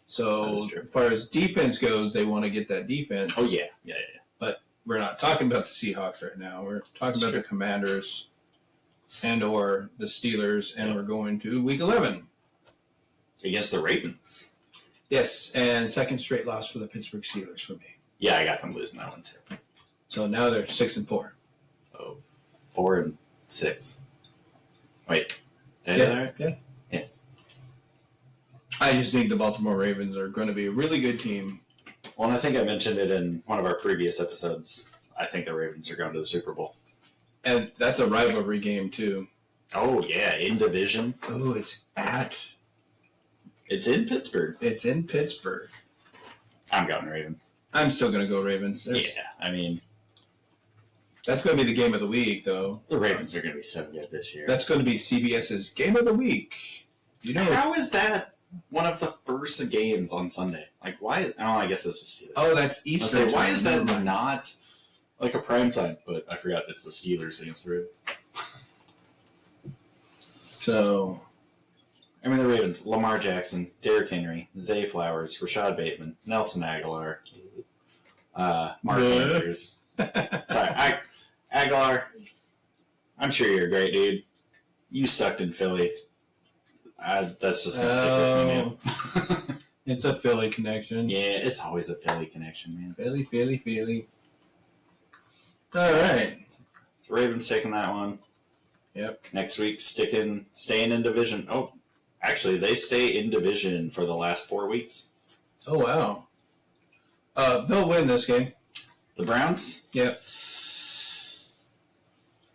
So as far as defense goes, they want to get that defense. Oh, yeah. But we're not talking about the Seahawks right now. We're talking about the Commanders. and or the Steelers, and we're going to Week 11 against the Ravens. Yes, and second straight loss for the Pittsburgh Steelers for me. Yeah, I got them losing that one too. So now they're 6-4. So 4-6. Wait, did I do that right? Yeah. I just think the Baltimore Ravens are going to be a really good team. Well, and I think I mentioned it in one of our previous episodes. I think the Ravens are going to the Super Bowl. And that's a rivalry game, too. Oh, yeah, in division. Oh, it's in Pittsburgh. It's in Pittsburgh. I'm going Ravens. I'm still going to go Ravens. Yeah, I mean... That's going to be the game of the week, though. The Ravens are going to be so good this year. That's going to be CBS's game of the week. You know, how is that one of the first games on Sunday? Like, why? Oh, I guess this is Steelers. Oh, that's Easter. Why is that not like a prime time? But I forgot it's the Steelers against the Ravens. So, I mean, the Ravens: Lamar Jackson, Derrick Henry, Zay Flowers, Rashad Bateman, Nelson Aguilar, Mark Andrews. Sorry, Aguilar. I'm sure you're a great dude. You sucked in Philly. That's just gonna stick with me, man. It's a Philly connection. Yeah, it's always a Philly connection, man. Philly. All right. So Ravens taking that one. Yep. Next week, staying in division. Oh, actually, they stay in division for the last 4 weeks. Oh, wow. They'll win this game. The Browns? Yep.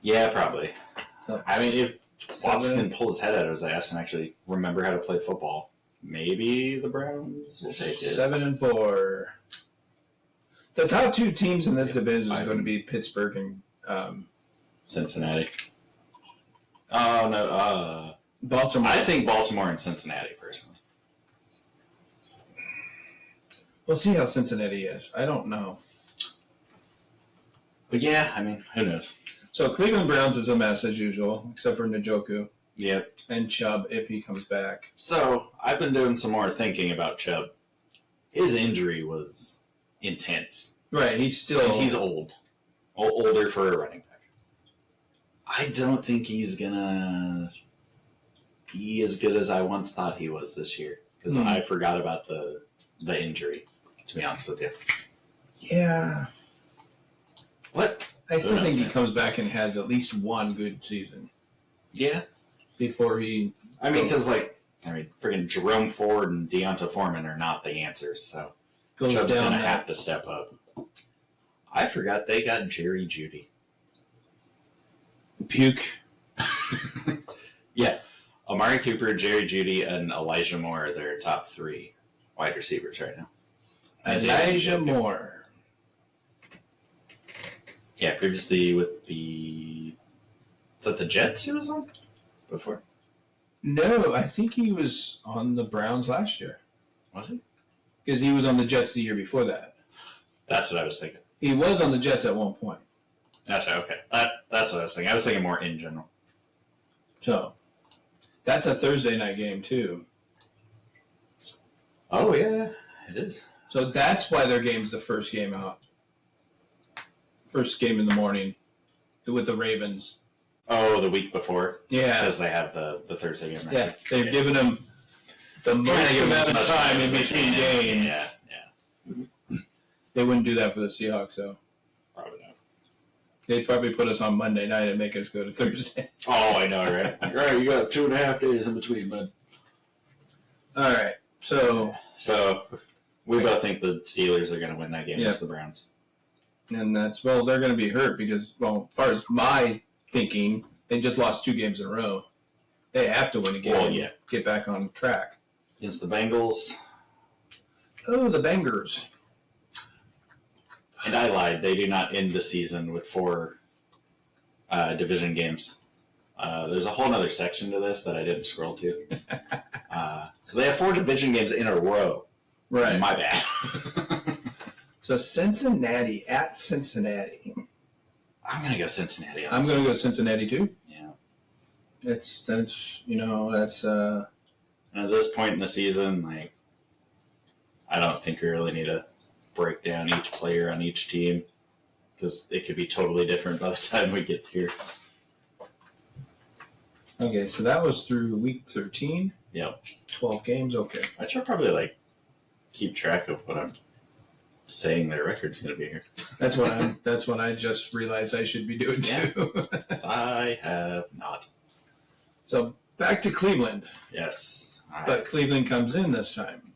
Yeah, probably. I mean, if Watson can 7 pull his head out of his ass and actually remember how to play football, maybe the Browns will take it. 7-4. The top two teams in this division is going to be Pittsburgh and Cincinnati. Oh, no. Baltimore. I think Baltimore and Cincinnati, personally. We'll see how Cincinnati is. I don't know. But yeah, I mean, who knows? So Cleveland Browns is a mess as usual, except for Njoku Yep. and Chubb if he comes back. So I've been doing some more thinking about Chubb. His injury was intense. Right, he's old. Older for a running back. I don't think he's going to be as good as I once thought he was this year. Because I forgot about the injury, to be honest with you. Yeah. What? I still think he comes back and has at least one good season. Yeah. Before he... I mean, because, freaking Jerome Ford and Deonta Foreman are not the answers, so Chubb's going to have to step up. I forgot they got Jerry Jeudy. Puke. Yeah. Amari Cooper, Jerry Jeudy, and Elijah Moore are their top 3 wide receivers right now. Elijah Moore. Yeah, previously with the... Is that the Jets he was on before? No, I think he was on the Browns last year. Was he? Because he was on the Jets the year before that. That's what I was thinking. He was on the Jets at one point. Gotcha, okay. That's what I was thinking. I was thinking more in general. So, that's a Thursday night game, too. Oh, yeah, it is. So that's why their game's the first game out. First game in the morning with the Ravens. Oh, the week before? Yeah. Because they have the Thursday game. Right? Yeah, they've given them the most amount of time in between games. Yeah. They wouldn't do that for the Seahawks, though. Probably not. They'd probably put us on Monday night and make us go to Thursday. Oh, I know, right? Right, you got 2.5 days in between, bud. All right, so we both think the Steelers are going to win that game against the Browns. And they're going to be hurt because, as far as my thinking, they just lost 2 games in a row. They have to win a game and get back on track. Against the Bengals. Oh, the Bengals. And I lied. They do not end the season with 4 division games. There's a whole other section to this that I didn't scroll to. So they have 4 division games in a row. Right. My bad. So Cincinnati at Cincinnati. I'm going to go Cincinnati. I'm going to go Cincinnati too. Yeah. That's And at this point in the season, I don't think we really need to break down each player on each team because it could be totally different by the time we get here. Okay, so that was through week 13. Yep. 12 games. Okay. I should probably keep track of what I'm saying their record's going to be here. That's what I just realized I should be doing too. I have not. So back to Cleveland. Yes. But Cleveland comes in this time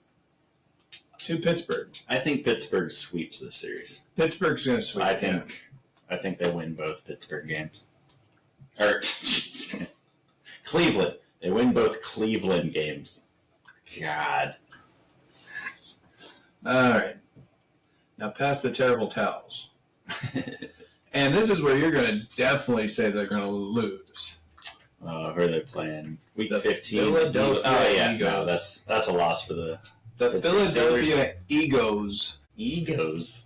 to Pittsburgh. I think Pittsburgh sweeps this series. Pittsburgh's going to sweep. I think they win both Pittsburgh games. Or Cleveland. They win both Cleveland games. God. All right. Now pass the terrible towels. And this is where you're going to definitely say they're going to lose. Who are they playing? Week The 15. Philadelphia Oh yeah, Eagles. no, that's a loss for the Philadelphia Egos. Egos.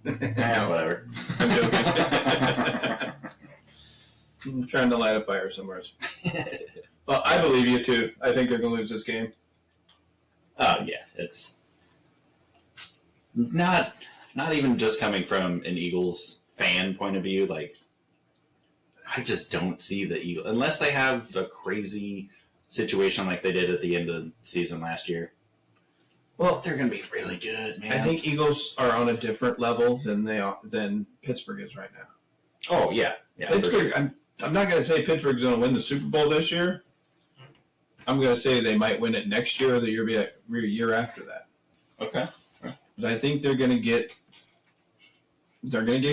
Whatever. I'm joking. I'm trying to light a fire somewhere. Well, I believe you too. I think they're going to lose this game. Oh yeah, it's not even just coming from an Eagles fan point of view. I just don't see the Eagles unless they have a crazy situation like they did at the end of the season last year. Well, they're going to be really good, man. I think Eagles are on a different level than Pittsburgh is right now. Oh yeah. Pittsburgh. Sure. I'm not going to say Pittsburgh's going to win the Super Bowl this year. I'm going to say they might win it next year or the year after that. Okay. I think they're going to get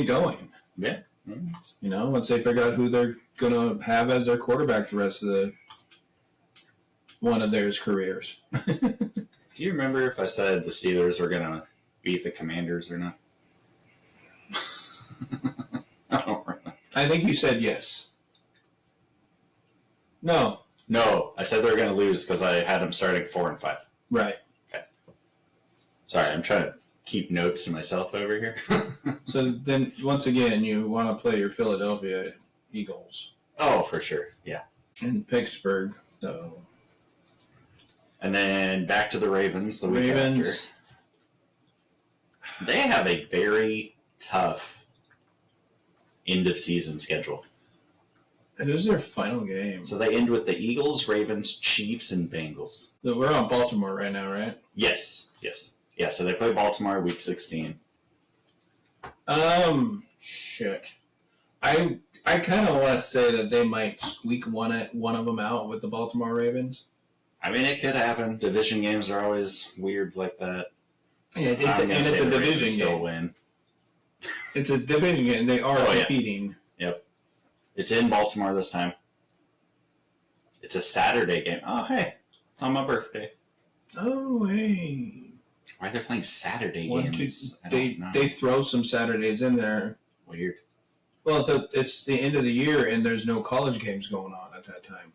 going. Yeah. Mm-hmm. Once they figure out who they're going to have as their quarterback the rest of one of their careers. Do you remember if I said the Steelers were going to beat the Commanders or not? I don't remember. I think you said yes. No, I said they were going to lose because I had them starting 4-5. Right. Okay. Sorry, I'm trying to keep notes to myself over here. So then, once again, you want to play your Philadelphia Eagles. Oh, for sure. Yeah. In Pittsburgh, so. And then back to the Ravens. The week Ravens. After. They have a very tough end of season schedule. It is their final game. So they end with the Eagles, Ravens, Chiefs, and Bengals. So we're on Baltimore right now, right? Yes. Yeah, so they play Baltimore week 16. Shit. I kind of want to say that they might squeak one of them out with the Baltimore Ravens. I mean, it could happen. Division games are always weird like that. Yeah, it's a division still game. Win. It's a division game. They are competing. Yeah. Yep. It's in Baltimore this time. It's a Saturday game. Oh, hey. It's on my birthday. Oh, hey. Why are they playing Saturday games? They throw some Saturdays in there. Weird. Well, it's the end of the year, and there's no college games going on at that time.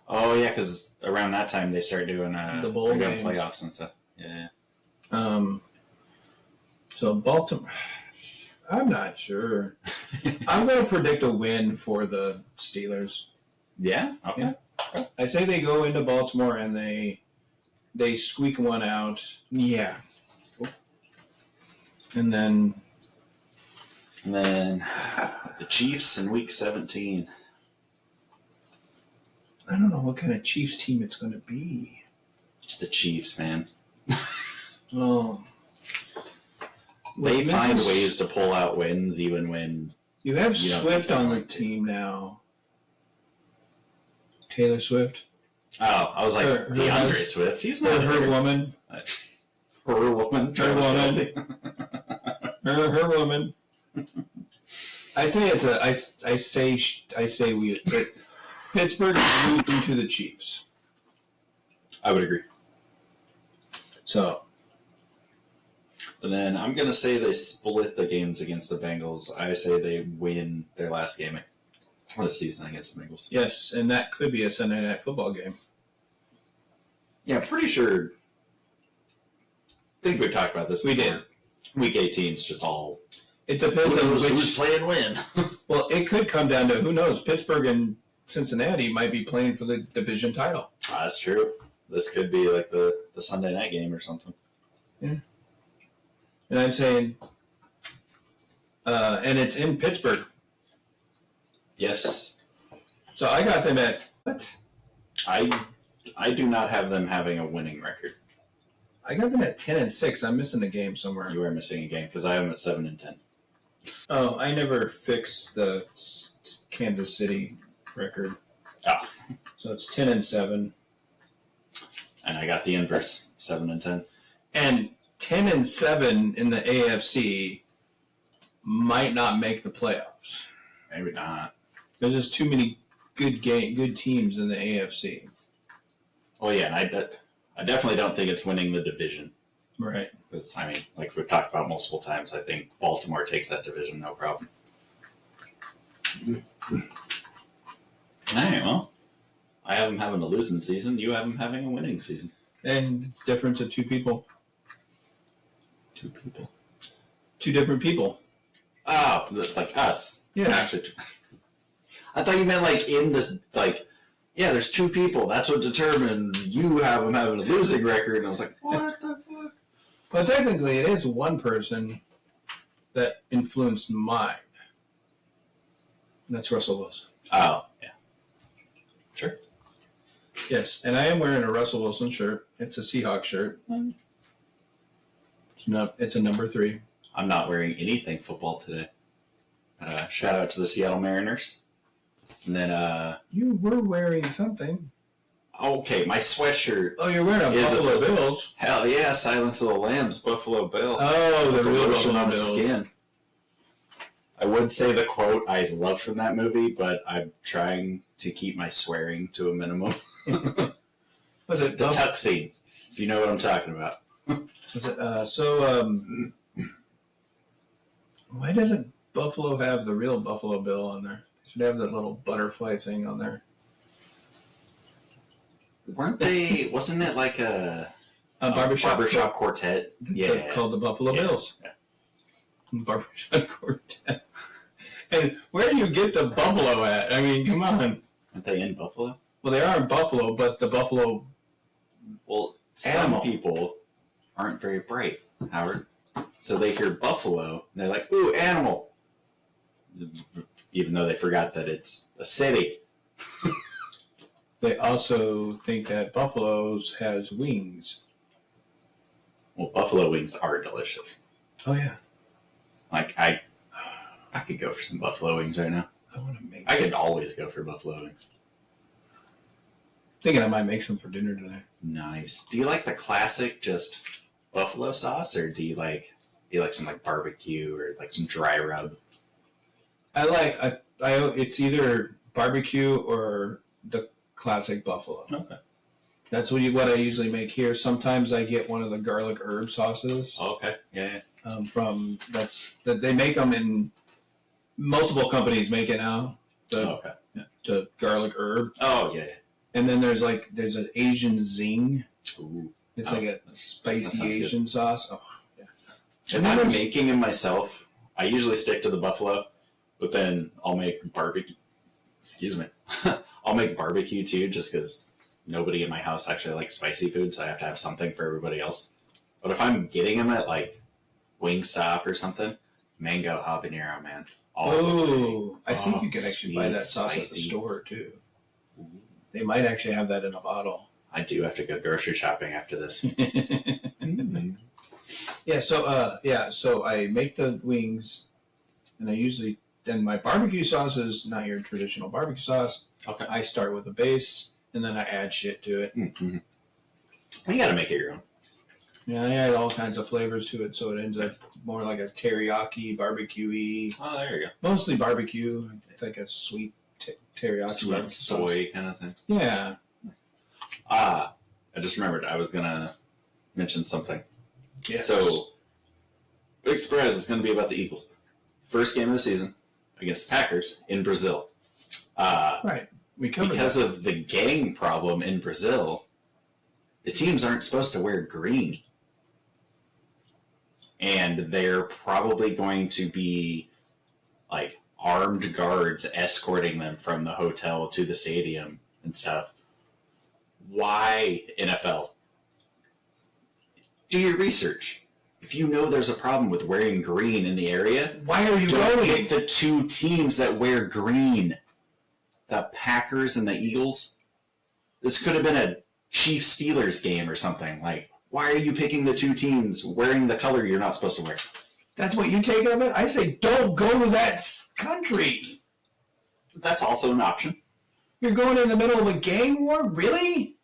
Oh, yeah, because around that time they start doing the bowl games, playoffs and stuff. Yeah. So Baltimore, I'm not sure. I'm going to predict a win for the Steelers. Yeah? Okay. Yeah. I say they go into Baltimore and they squeak one out. Yeah. And then the Chiefs in week 17. I don't know what kind of Chiefs team it's going to be. It's the Chiefs, man. Oh. They find ways to pull out wins even when... You have Swift on the team now. Taylor Swift. Oh, I was like, DeAndre Swift. He's not her woman. Her woman. Her woman. I say we... Pittsburgh is losing to the Chiefs. I would agree. So. And then I'm going to say they split the games against the Bengals. I say they win their last game of the season against the Bengals. Yes, and that could be a Sunday Night Football game. Yeah, pretty sure. I think we've talked about this. We did. Week 18 is just all. It depends on who's playing when. Well, it could come down to, who knows, Pittsburgh and Cincinnati might be playing for the division title. That's true. This could be like the Sunday night game or something. Yeah. And I'm saying, and it's in Pittsburgh. Yes. So I got them at what? I do not have them having a winning record. I got them at 10-6. I'm missing a game somewhere. You are missing a game because I have them at 7-10. Oh, I never fixed the Kansas City record. Oh. So it's 10-7. And I got the inverse, 7-10. And 10-7 in the AFC might not make the playoffs. Maybe not. There's just too many good teams in the AFC. Well, yeah, and I definitely don't think it's winning the division. Right. Because, I mean, like we've talked about multiple times, I think Baltimore takes that division, no problem. All right, well, I have them having a losing season. You have them having a winning season. And it's difference of two people. Two people. Two different people. Oh, like us. Yeah. Actually, I thought you meant like in this, like, yeah, there's two people. That's what determined you have them having a losing record. And I was like, what the fuck? Well, technically, it is one person that influenced mine. And that's Russell Wilson. Oh, yeah. Sure. Yes, and I am wearing a Russell Wilson shirt. It's a Seahawks shirt. It's a number 3. I'm not wearing anything football today. Shout out to the Seattle Mariners. And then, You were wearing something. okay, my sweatshirt. Oh, you're wearing a Is Buffalo it- Bills. Hell yeah, Silence of the Lambs, Buffalo Bill. Oh, the real lotion Buffalo on his Bills. skin. I would say the quote I love from that movie, but I'm trying to keep my swearing to a minimum. Was it The tuck scene. You know what I'm talking about. Was it why doesn't Buffalo have the real Buffalo Bill on there? They should have that little butterfly thing on there. Weren't they, wasn't it like a Barbershop quartet? Yeah. called the Buffalo Yeah. Bills. Yeah. Barbershop quartet. And where do you get the Buffalo at? I mean, come on. Aren't they in Buffalo? Well, they are in Buffalo, but the Buffalo Well, some Animal. people aren't very bright, Howard. So they hear buffalo, and they're like, ooh, animal. Even though they forgot that it's a city. They also think that buffaloes has wings. Well, buffalo wings are delicious. Oh yeah, Like, I could go for some buffalo wings right now. I want to make. I could always go for buffalo wings. Thinking I might make some for dinner tonight. Nice. Do you like the classic just buffalo sauce, or do you like some like barbecue or like some dry rub? I it's either barbecue or the classic buffalo. Okay. That's what I usually make here. Sometimes I get one of the garlic herb sauces. Okay. Yeah. That they make them in multiple companies make it now. Okay. Yeah. The garlic herb, Oh yeah. and then there's an Asian zing. Ooh. It's Oh, like a that spicy sounds Asian sauce. Oh, yeah. If I'm making them myself, I usually stick to the buffalo, but then I'll make barbecue. Excuse me. I'll make barbecue too, just because nobody in my house actually likes spicy food, so I have to have something for everybody else. But if I'm getting them at like Wingstop or something, mango habanero, man. Oh, I think you can actually buy sweet, that sauce at the spicy. store too. They might actually have that in a bottle. I do have to go grocery shopping after this. Yeah, so I make the wings, and then my barbecue sauce is not your traditional barbecue sauce. Okay. I start with a base, and then I add shit to it. Mm-hmm. You got to make it your own. Yeah, I add all kinds of flavors to it, so it ends up more like a teriyaki, barbecue-y. Oh, there you Mostly barbecue, like a sweet teriyaki. go. Sweet barbecue sauce. soy kind of thing. Yeah. I just remembered I was going to mention something. Yes. So, big surprise is going to be about the Eagles. First game of the season against the Packers in Brazil. Right. We covered Because that. of the gang problem in Brazil, the teams aren't supposed to wear green. And they're probably going to be like armed guards escorting them from the hotel to the stadium and stuff. Why, NFL? Do your research. If you know there's a problem with wearing green in the area, Why are you don't going? pick the two teams that wear green. the Packers and the Eagles. This could have been a Chiefs Steelers game or something. Like, why are you picking the two teams wearing the color you're not supposed to wear? That's what you take of it? I say don't go to that country. That's also an option. You're going in the middle of a gang war? Really?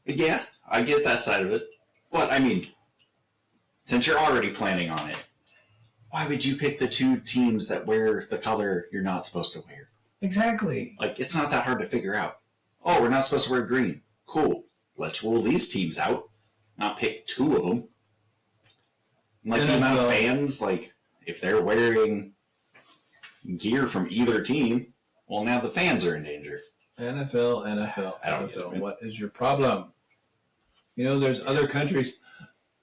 Yeah, I get that side of it. But, I mean, since you're already planning on it, why would you pick the two teams that wear the color you're not supposed to wear? Exactly. Like, it's not that hard to figure out. Oh, we're not supposed to wear green. Cool. Let's rule these teams out. Not pick two of them. Like, the amount of fans, like, if they're wearing gear from either team, well, now the fans are in danger. NFL. I don't get it. What is your problem? You know, there's other countries.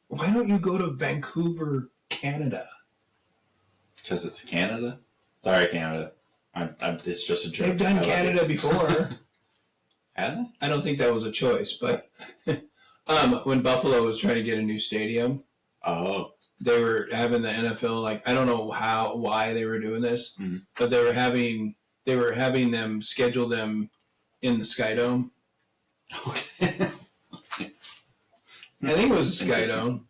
Why don't you go to Vancouver, Canada? Because it's Canada? Sorry, Canada. It's just a joke. They've done Canada before. Have they? I don't think that was a choice, but when Buffalo was trying to get a new stadium, they were having the NFL, like, I don't know why they were doing this, but they were having them schedule them in the Sky Dome. Okay. I think it was a Sky Dome,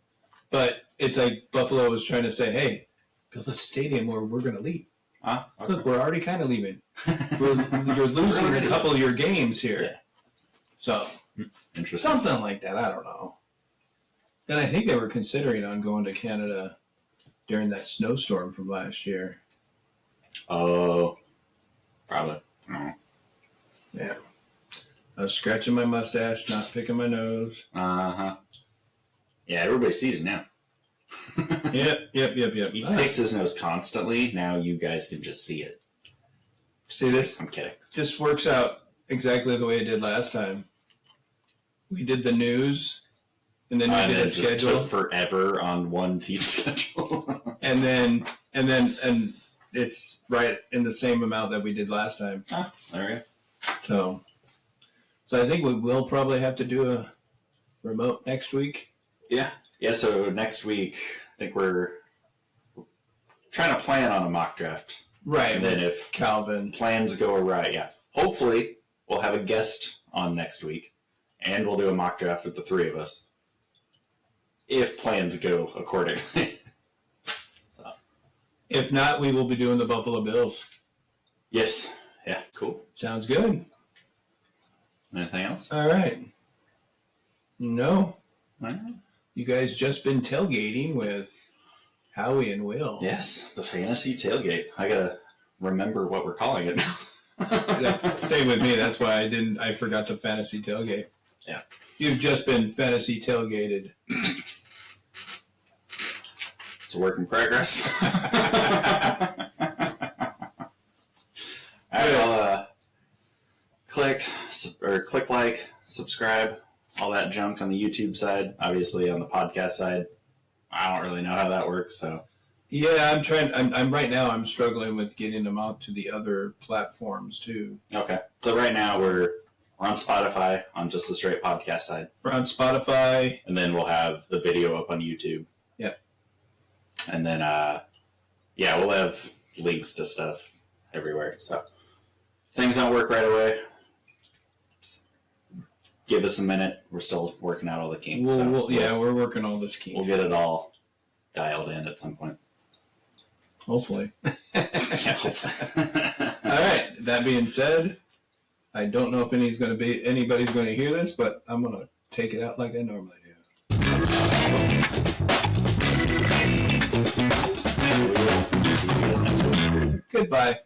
but it's like Buffalo was trying to say, hey, build a stadium or we're going to leave. Okay. Look, we're already kind of leaving. You're losing a couple of your games here. Yeah. So, Interesting. something like that. I don't know. And I think they were considering on going to Canada during that snowstorm from last year. Oh, probably. Oh. Yeah. I was scratching my mustache, not picking my nose. Uh-huh. Yeah, everybody sees it now. Yep. He picks his nose constantly. Now you guys can just see it. See, this I'm kidding. just works out exactly the way it did last time. We did the news, and then we did a just schedule. took forever on one team schedule. and it's right in the same amount that we did last time. Ah, there we go. So I think we will probably have to do a remote next week. Yeah. So next week, I think we're trying to plan on a mock draft. Right. And then if Calvin plans go awry, hopefully we'll have a guest on next week, and we'll do a mock draft with the three of us. If plans go accordingly. If not, we will be doing the Buffalo Bills. Yes. Yeah, cool. Sounds good. Anything else? All right. No. All right. You guys just been tailgating with Howie and Will. Yes, the fantasy tailgate. I gotta remember what we're calling it now. Same with me. That's why I forgot the fantasy tailgate. Yeah. You've just been fantasy tailgated. It's a work in progress. I'll click like, subscribe, all that junk on the YouTube side. Obviously, on the podcast side, I don't really know how that works. So yeah, I'm trying. I'm right now. I'm struggling with getting them out to the other platforms too. Okay, so right now we're on Spotify on just the straight podcast side. We're on Spotify, and then we'll have the video up on YouTube. Yep. And then we'll have links to stuff everywhere. So if things don't work right away, just give us a minute. We're still working out all the kinks. We're working all this kinks. We'll get it all dialed in at some point. Hopefully. Yeah, hopefully. All right. That being said, I don't know if anybody's going to hear this, but I'm going to take it out like I normally do. Goodbye.